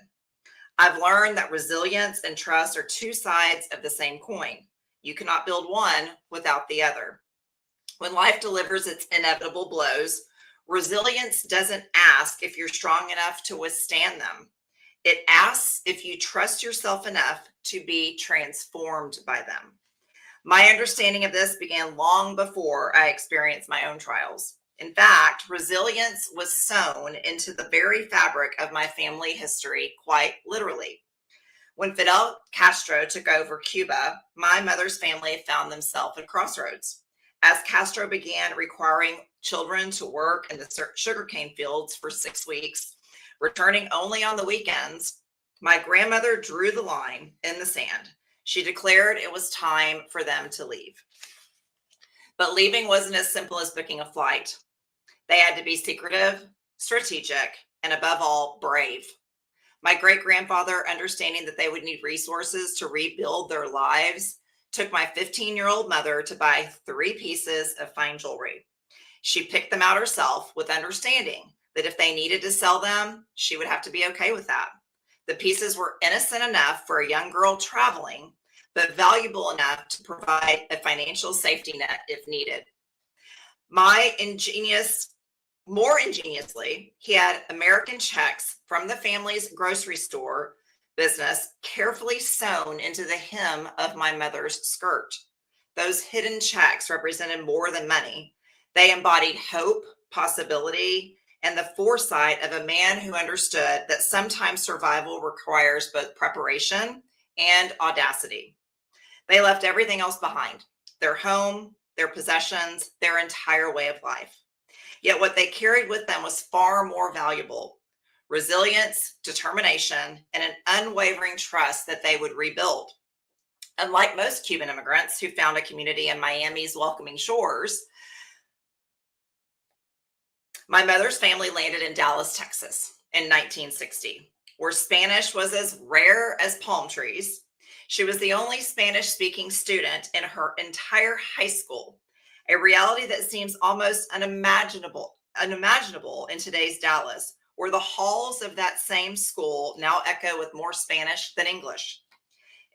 I've learned that resilience and trust are 2 sides of the same coin. You cannot build one without the other. When life delivers its inevitable blows, Resilience doesn't ask if you're strong enough to withstand them. It asks if you trust yourself enough to be transformed by them. My understanding of this began long before I experienced my own trials. In fact, resilience was sewn into the very fabric of my family history, quite literally. When Fidel Castro took over Cuba, my mother's family found themselves at crossroads. As Castro began requiring children to work in the sugarcane fields for 6 weeks, returning only on the weekends, my grandmother drew the line in the sand. She declared it was time for them to leave. But leaving wasn't as simple as booking a flight. They had to be secretive, strategic, and above all, brave. My great grandfather, understanding that they would need resources to rebuild their lives, took my 15-year-old mother to buy 3 pieces of fine jewelry. She picked them out herself with understanding that if they needed to sell them, she would have to be okay with that. The pieces were innocent enough for a young girl traveling, but valuable enough to provide a financial safety net if needed. More ingeniously, he had American checks from the family's grocery store business carefully sewn into the hem of my mother's skirt. Those hidden checks represented more than money. They embodied hope, possibility, and the foresight of a man who understood that sometimes survival requires both preparation and audacity. They left everything else behind: their home, their possessions, their entire way of life. Yet what they carried with them was far more valuable: resilience, determination, and an unwavering trust that they would rebuild. Unlike most Cuban immigrants who found a community in Miami's welcoming shores, my mother's family landed in Dallas, Texas in 1960, where Spanish was as rare as palm trees. She was the only Spanish-speaking student in her entire high school, a reality that seems almost unimaginable in today's Dallas, where the halls of that same school now echo with more Spanish than English.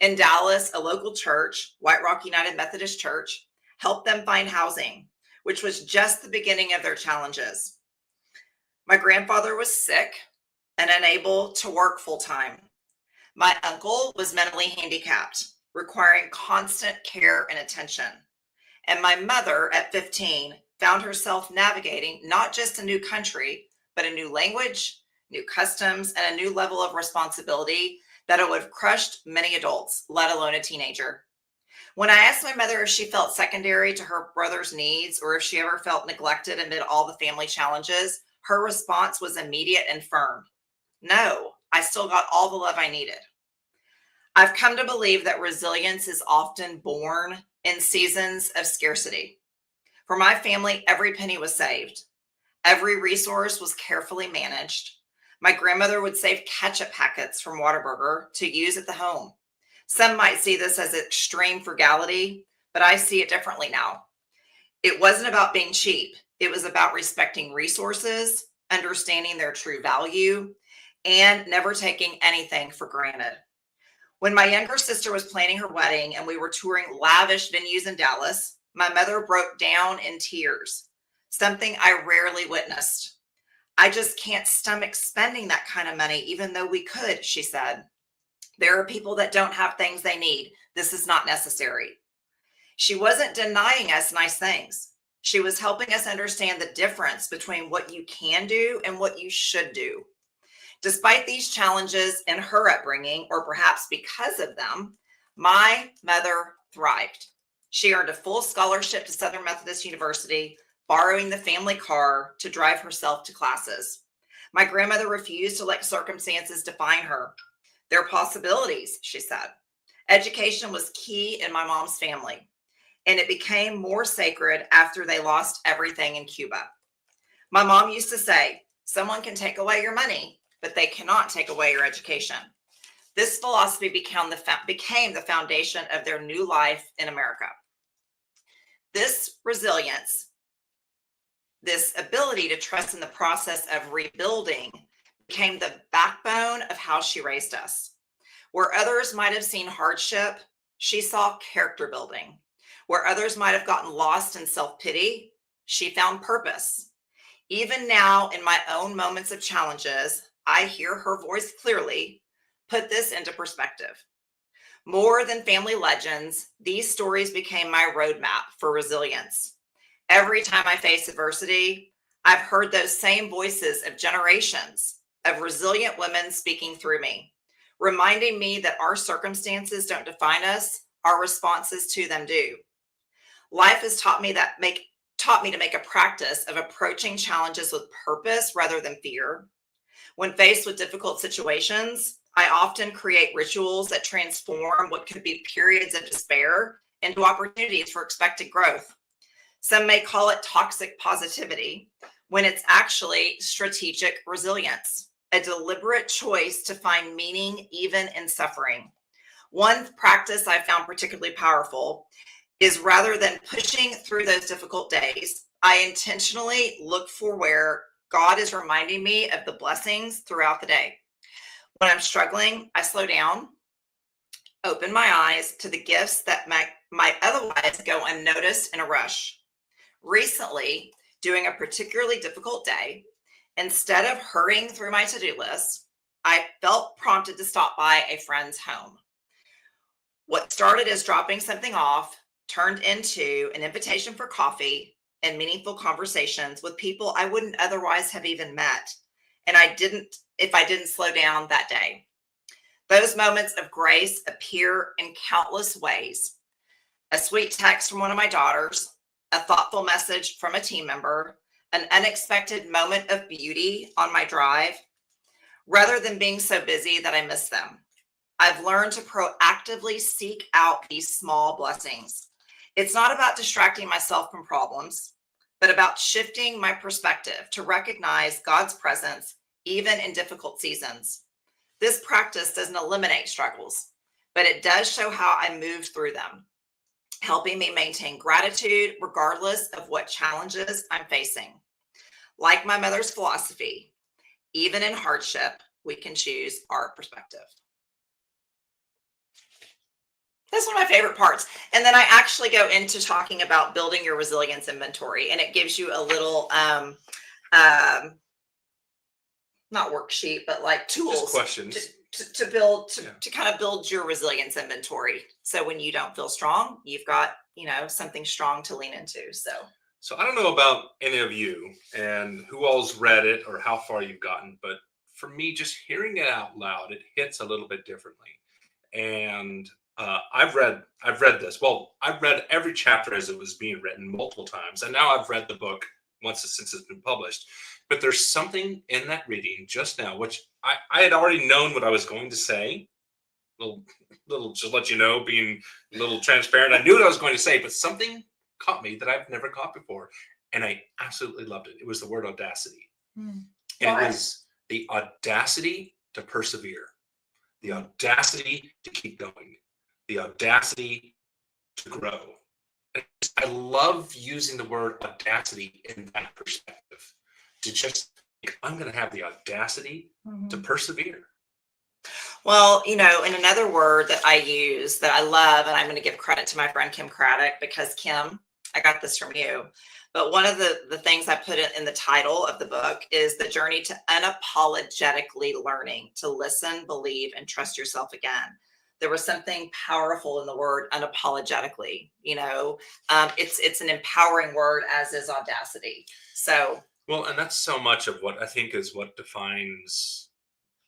In Dallas, a local church, White Rock United Methodist Church, helped them find housing, which was just the beginning of their challenges. My grandfather was sick and unable to work full-time. My uncle was mentally handicapped, requiring constant care and attention. And my mother, at 15, found herself navigating not just a new country, but a new language, new customs, and a new level of responsibility that would have crushed many adults, let alone a teenager. When I asked my mother if she felt secondary to her brother's needs or if she ever felt neglected amid all the family challenges, her response was immediate and firm. No, I still got all the love I needed. I've come to believe that resilience is often born in seasons of scarcity. For my family, every penny was saved. Every resource was carefully managed. My grandmother would save ketchup packets from Whataburger to use at the home. Some might see this as extreme frugality, but I see it differently now. It wasn't about being cheap. It was about respecting resources, understanding their true value, and never taking anything for granted. When my younger sister was planning her wedding and we were touring lavish venues in Dallas, my mother broke down in tears, something I rarely witnessed. I just can't stomach spending that kind of money, even though we could, she said. There are people that don't have things they need. This is not necessary. She wasn't denying us nice things. She was helping us understand the difference between what you can do and what you should do. Despite these challenges in her upbringing, or perhaps because of them, my mother thrived. She earned a full scholarship to Southern Methodist University, borrowing the family car to drive herself to classes. My grandmother refused to let circumstances define her. There are possibilities, she said. Education was key in my mom's family, and it became more sacred after they lost everything in Cuba. My mom used to say, someone can take away your money, but they cannot take away your education. This philosophy became the foundation of their new life in America. This resilience, this ability to trust in the process of rebuilding, became the backbone of how she raised us. Where others might have seen hardship, she saw character building. Where others might have gotten lost in self-pity, she found purpose. Even now, in my own moments of challenges, I hear her voice clearly put this into perspective. More than family legends, these stories became my roadmap for resilience. Every time I face adversity, I've heard those same voices of generations of resilient women speaking through me, reminding me that our circumstances don't define us, our responses to them do. Life has taught me to make a practice of approaching challenges with purpose rather than fear. When faced with difficult situations, I often create rituals that transform what could be periods of despair into opportunities for expected growth. Some may call it toxic positivity, when it's actually strategic resilience, a deliberate choice to find meaning even in suffering. One practice I found particularly powerful is, rather than pushing through those difficult days, I intentionally look for where God is reminding me of the blessings throughout the day. When I'm struggling, I slow down, open my eyes to the gifts that might otherwise go unnoticed in a rush. Recently, during a particularly difficult day, instead of hurrying through my to-do list, I felt prompted to stop by a friend's home. What started as dropping something off turned into an invitation for coffee and meaningful conversations with people I wouldn't otherwise have even met. And I didn't, if I didn't slow down that day. Those moments of grace appear in countless ways. A sweet text from one of my daughters, a thoughtful message from a team member, an unexpected moment of beauty on my drive, rather than being so busy that I miss them. I've learned to proactively seek out these small blessings. It's not about distracting myself from problems, but about shifting my perspective to recognize God's presence even in difficult seasons. This practice doesn't eliminate struggles, but it does show how I moved through them, helping me maintain gratitude regardless of what challenges I'm facing. Like my mother's philosophy, even in hardship, we can choose our perspective. That's one of my favorite parts. And then I actually go into talking about building your resilience inventory, and it gives you a little not worksheet, but like Just tools questions. to build Yeah. to kind of build your resilience inventory. So when you don't feel strong, you've got, something strong to lean into. So I don't know about any of you and who all's read it or how far you've gotten, but for me, just hearing it out loud, it hits a little bit differently. And I've read this. Well, I've read every chapter as it was being written multiple times, and now I've read the book once since it's been published. But there's something in that reading just now, which I had already known what I was going to say. Little, little, just let you know, being a little transparent. I knew what I was going to say, but something caught me that I've never caught before, and I absolutely loved it. It was the word audacity, and Why? it was the audacity to persevere, the audacity to keep going, the audacity to grow. I love using the word audacity in that perspective, to just think, I'm going to have the audacity to persevere. Well, in another word that I use that I love, and I'm going to give credit to my friend Kim Craddock, because Kim, I got this from you. But one of the things I put in the title of the book is the journey to unapologetically learning to listen, believe, and trust yourself again. There was something powerful in the word unapologetically. It's an empowering word, as is audacity. So, Well, and that's so much of what I think is what defines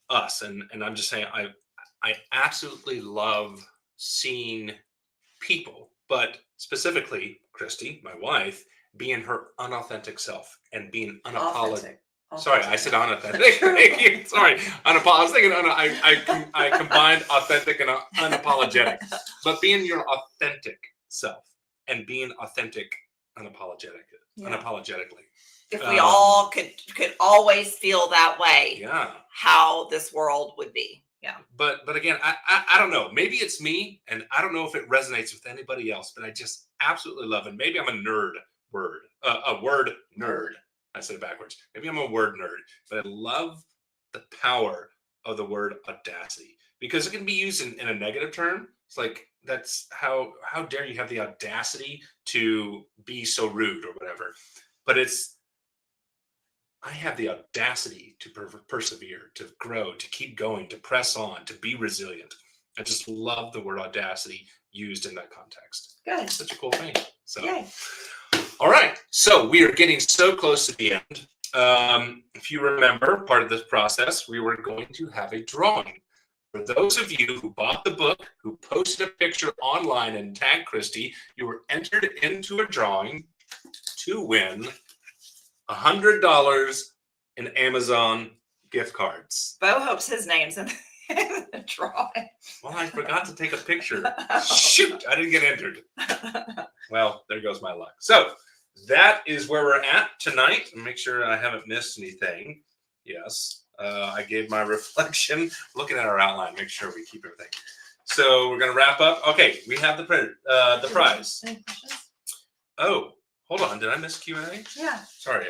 us. And I'm just saying, I absolutely love seeing people, but specifically Christy, my wife, being her unauthentic self and being unapologetic. Sorry, I said unauthentic. Thank you. Sorry, unapologetic. I was thinking I combined authentic and unapologetic, but being your authentic self and being authentic unapologetically. If we all could always feel that way, Yeah. how this world would be. Yeah. But again, I don't know. Maybe it's me, and I don't know if it resonates with anybody else. But I just absolutely love it. Maybe I'm a nerd a word nerd. I said it backwards. Maybe I'm a word nerd, but I love the power of the word audacity, because it can be used in a negative term. It's like, that's how dare you have the audacity to be so rude or whatever. But it's I have the audacity to persevere, to grow, to keep going, to press on, to be resilient. I just love the word audacity used in that context. Good. It's such a cool thing. So, Yay. all right. So we are getting so close to the end. If you remember, part of this process, we were going to have a drawing. For those of you who bought the book, who posted a picture online and tagged Christy, you were entered into a drawing to win $100 in Amazon gift cards. Bo hopes his name's in the drawing. Well, I forgot to take a picture. Shoot, I didn't get entered. Well, there goes my luck. So that is where we're at tonight. Make sure I haven't missed anything. Yes, I gave my reflection. Looking at our outline, make sure we keep everything. So we're gonna wrap up. Okay, we have the prize. Any questions? Oh, hold on. Did I miss Q&A? Yeah. Sorry.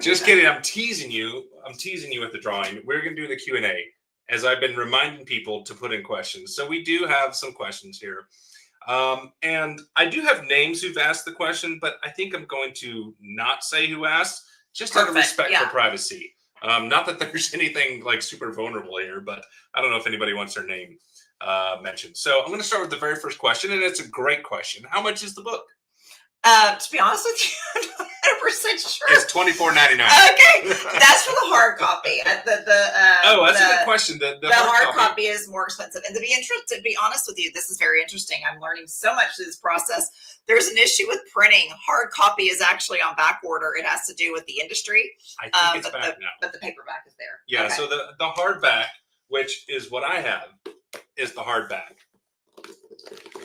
Just kidding. I'm teasing you. I'm teasing you with the drawing. We're gonna do the Q&A, as I've been reminding people to put in questions. So we do have some questions here. And I do have names who've asked the question, but I think I'm going to not say who asked, just out of respect for privacy. Not that there's anything like super vulnerable here, but I don't know if anybody wants their name mentioned. So I'm going to start with the very first question, and it's a great question. How much is the book? To be honest with you, I'm not 100% sure. It's $24.99. Okay, that's for the hard copy. Oh, that's a good question. The hard copy is more expensive. And to be honest with you, this is very interesting. I'm learning so much through this process. There's an issue with printing. Hard copy is actually on back order. It has to do with the industry. I think it's back now. But the paperback is there. Yeah, okay. So the hardback, which is what I have, is the hardback.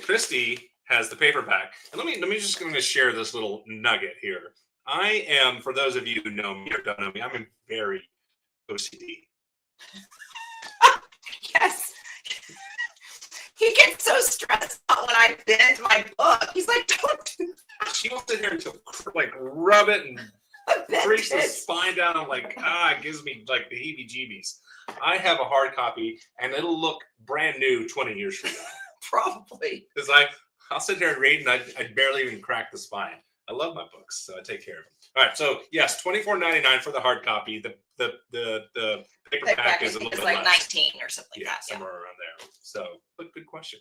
Christy has the paperback. And let me just going to share this little nugget here. I am, for those of you who know me or don't know me, I'm very OCD. Yes. He gets so stressed out when I bend my book. He's like, don't do that. She will sit here and like rub it and freeze the spine down. I'm like, it gives me like the heebie-jeebies. I have a hard copy, and it'll look brand new 20 years from now. Probably. Because I'll sit here and read, and I barely even crack the spine. I love my books, so I take care of them. All right, so yes, $24.99 for the hard copy. The paperback is a little bit like less. 19 or something like that. Somewhere around there. So, but good question.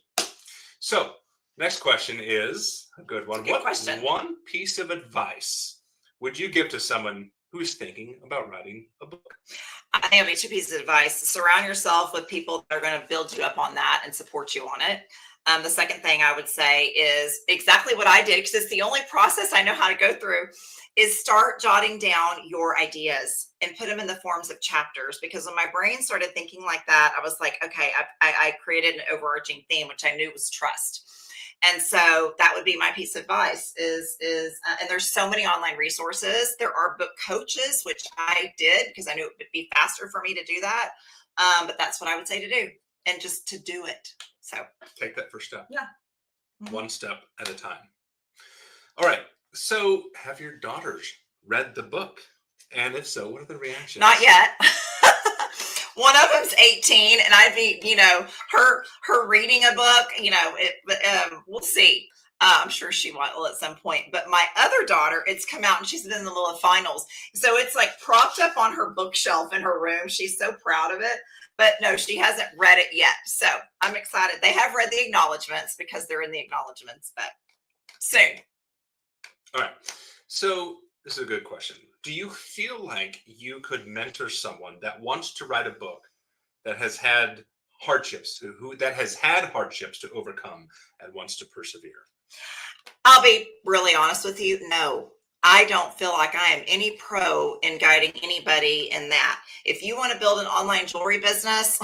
So, next question is a good one. What one piece of advice would you give to someone who's thinking about writing a book? I have 2 pieces of advice. Surround yourself with people that are going to build you up on that and support you on it. The second thing I would say is exactly what I did, because it's the only process I know how to go through, is start jotting down your ideas and put them in the forms of chapters. Because when my brain started thinking like that, I was like, okay, I created an overarching theme, which I knew was trust. And so that would be my piece of advice is and there's so many online resources. There are book coaches, which I did because I knew it would be faster for me to do that. But that's what I would say to do, and just to do it. So take that first step. Yeah. Mm-hmm. One step at a time. All right. So have your daughters read the book? And if so, what are the reactions? Not yet. One of them's 18, and I'd be, her reading a book, we'll see. I'm sure she will at some point. But my other daughter, it's come out and she's been in the middle of finals. So it's like propped up on her bookshelf in her room. She's so proud of it. But no, she hasn't read it yet. So I'm excited. They have read the acknowledgments because they're in the acknowledgments, but soon. All right. So this is a good question. Do you feel like you could mentor someone that wants to write a book that has had hardships, that has had hardships to overcome and wants to persevere? I'll be really honest with you. No, I don't feel like I am any pro in guiding anybody in that. If you want to build an online jewelry business,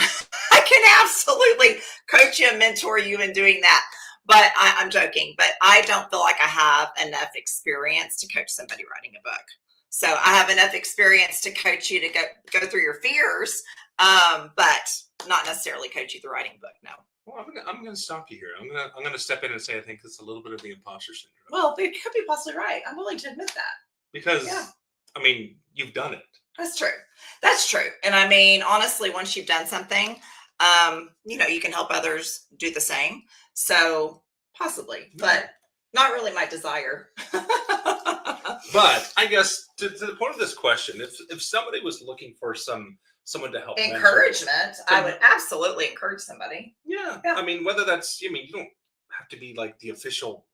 I can absolutely coach you and mentor you in doing that. But I'm joking. But I don't feel like I have enough experience to coach somebody writing a book. So I have enough experience to coach you to go through your fears, but not necessarily coach you through writing a book. No. Well, I'm going to stop you here. I'm going to step in and say I think it's a little bit of the imposter syndrome. Well, it could be possibly right. I'm willing to admit that. Because, I mean, you've done it. That's true. That's true. And I mean, honestly, once you've done something, you can help others do the same. So possibly, but not really my desire. But I guess to the point of this question, if somebody was looking for someone to help mentor, Encouragement. I would absolutely encourage somebody. yeah. Yeah. I mean, whether that's, I mean, you don't have to be like the official,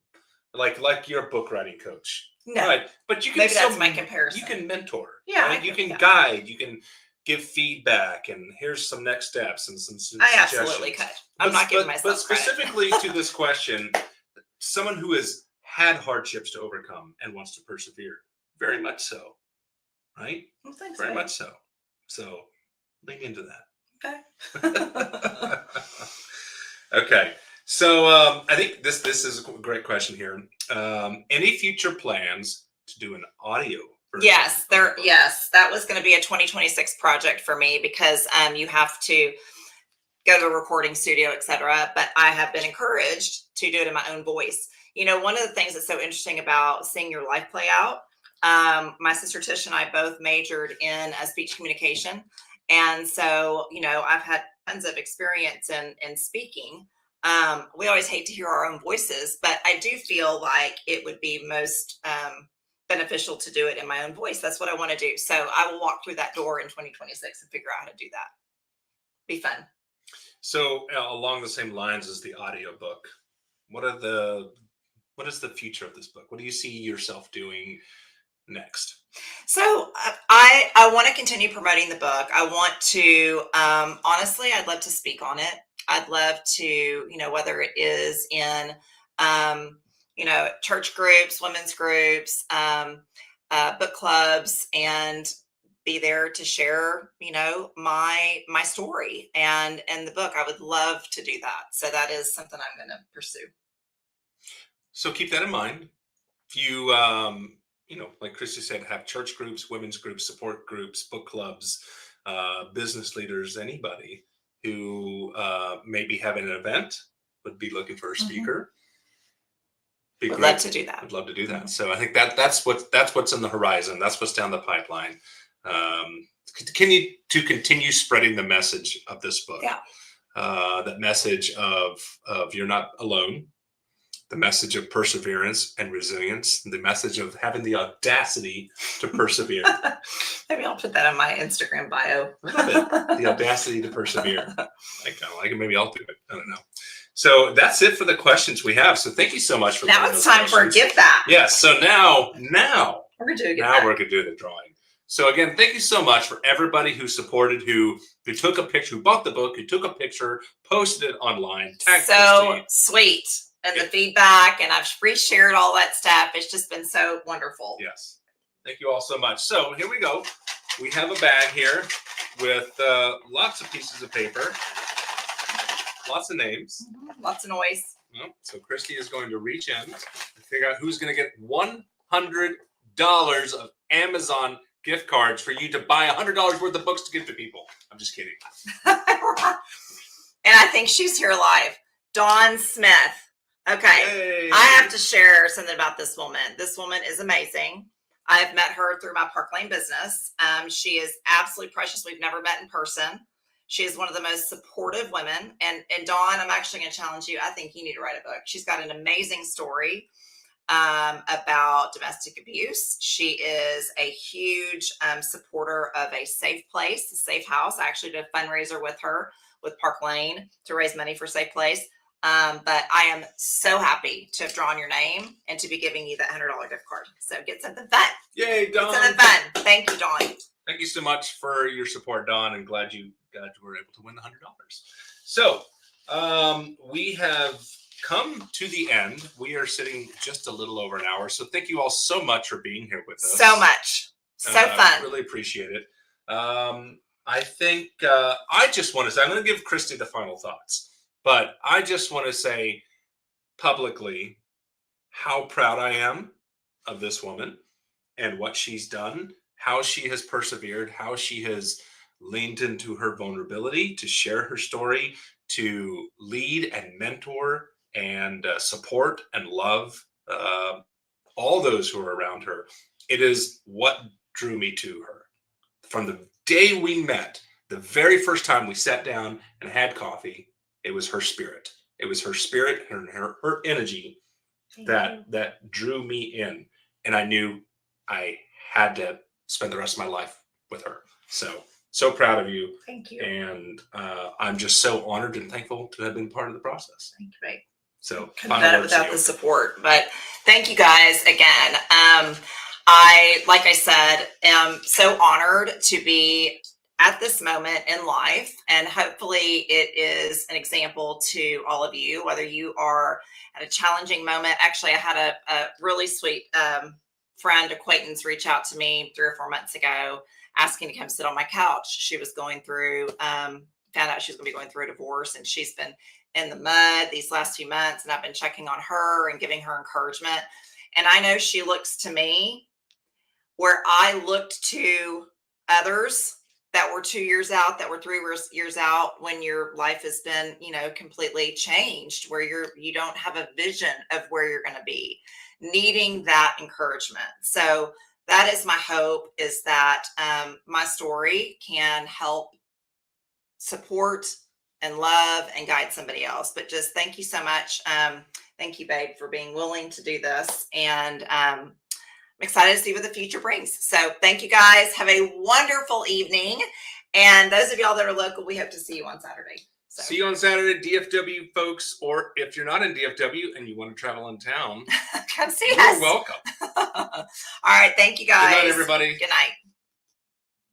like your book writing coach, No, right? But you can maybe that's my comparison. You can mentor. Yeah, right? I You can- can yeah. guide. You can give feedback, and here's some next steps and some I suggestions. absolutely could. I'm not giving myself But specifically to this question, someone who has had hardships to overcome and wants to persevere, very much so, right? Well, thanks, Very babe. much so. So lean into that. Okay. Okay. So I think this is a great question here. Any future plans to do an audio version? Yes, of the book? yes, that was going to be a 2026 project for me because you have to go to a recording studio, etc. But I have been encouraged to do it in my own voice. You know, one of the things that's so interesting about seeing your life play out, my sister Tish and I both majored in speech communication. And so, you know, I've had tons of experience in speaking. We always hate to hear our own voices, but I do feel like it would be most beneficial to do it in my own voice. That's what I want to do. So I will walk through that door in 2026 and figure out how to do that. Be fun. So along the same lines as the audiobook, what is the future of this book? What do you see yourself doing next? So I want to continue promoting the book. I want to, honestly, I'd love to speak on it. I'd love to, you know, whether it is in, you know, church groups, women's groups, book clubs, and be there to share, you know, my story and the book. I would love to do that. So that is something I'm going to pursue. So keep that in mind. If you, you know, like Christy said, have church groups, women's groups, support groups, book clubs, business leaders, anybody who maybe have an event, would be looking for a speaker. Would love to do that. Would love to do that. So I think that's what's in the horizon. That's what's down the pipeline. To continue spreading the message of this book. Yeah. That message of you're not alone. The message of perseverance and resilience, the message of having the audacity to persevere. Maybe I'll put that on my Instagram bio. Love it. The audacity to persevere. I kind of like it. Maybe I'll do it. I don't know. So that's it for the questions we have. So thank you so much for now putting it's those time for a questions. gift back. Yes. So now We're gonna do a gift now back. we're gonna do the drawing. So again, thank you so much for everybody who supported, who took a picture, who bought the book, who took a picture, posted it online, tagged So Christy. sweet. And the feedback, and I've reshared all that stuff. It's just been so wonderful. Yes. Thank you all so much. So here we go. We have a bag here with lots of pieces of paper, lots of names. Lots of noise. So Christy is going to reach in and figure out who's going to get $100 of Amazon gift cards for you to buy $100 worth of books to give to people. I'm just kidding. And I think she's here live. Dawn Smith. Okay. Yay. I have to share something about this woman. This woman is amazing. I've met her through my Park Lane business. She is absolutely precious. We've never met in person. She is one of the most supportive women. And Dawn, I'm actually going to challenge you. I think you need to write a book. She's got an amazing story about domestic abuse. She is a huge supporter of a safe place, a safe house. I actually did a fundraiser with her with Park Lane to raise money for Safe Place. But I am so happy to have drawn your name and to be giving you that $100 gift card. So get something fun. Yay, Dawn. Get something fun. Thank you, Dawn. Thank you so much for your support, Dawn, and glad you were able to win the $100. So we have come to the end. We are sitting just a little over an hour. So thank you all so much for being here with us. So much. So fun. Really appreciate it. I think I just want to say, I'm going to give Christy the final thoughts, but I just want to say publicly how proud I am of this woman and what she's done, how she has persevered, how she has leaned into her vulnerability to share her story, to lead and mentor and support and love all those who are around her. It is what drew me to her. From the day we met, the very first time we sat down and had coffee, it was her spirit. It was her spirit and her energy that drew me in. And I knew I had to spend the rest of my life with her. So proud of you. Thank you. And I'm just so honored and thankful to have been part of the process. Thank you, babe. So Couldn't have done it without the support, but thank you guys again. Like I said, am so honored to be at this moment in life, and hopefully it is an example to all of you, whether you are at a challenging moment. Actually, I had a really sweet friend, acquaintance reach out to me 3 or 4 months ago asking to come sit on my couch. She was going through, found out she was going to be going through a divorce, and she's been in the mud these last few months, and I've been checking on her and giving her encouragement. And I know she looks to me where I looked to others that were 2 years out, that were 3 years out, when your life has been, completely changed, where you don't have a vision of where you're going to be, needing that encouragement. So that is my hope, is that my story can help support and love and guide somebody else. But just thank you so much. Thank you, babe, for being willing to do this. And I'm excited to see what the future brings. So thank you guys. Have a wonderful evening. And those of y'all that are local, we hope to see you on Saturday. So. See you on Saturday, DFW folks. Or if you're not in DFW and you want to travel in town, come see you're us. welcome. All right. Thank you guys. Good night, everybody. Good night.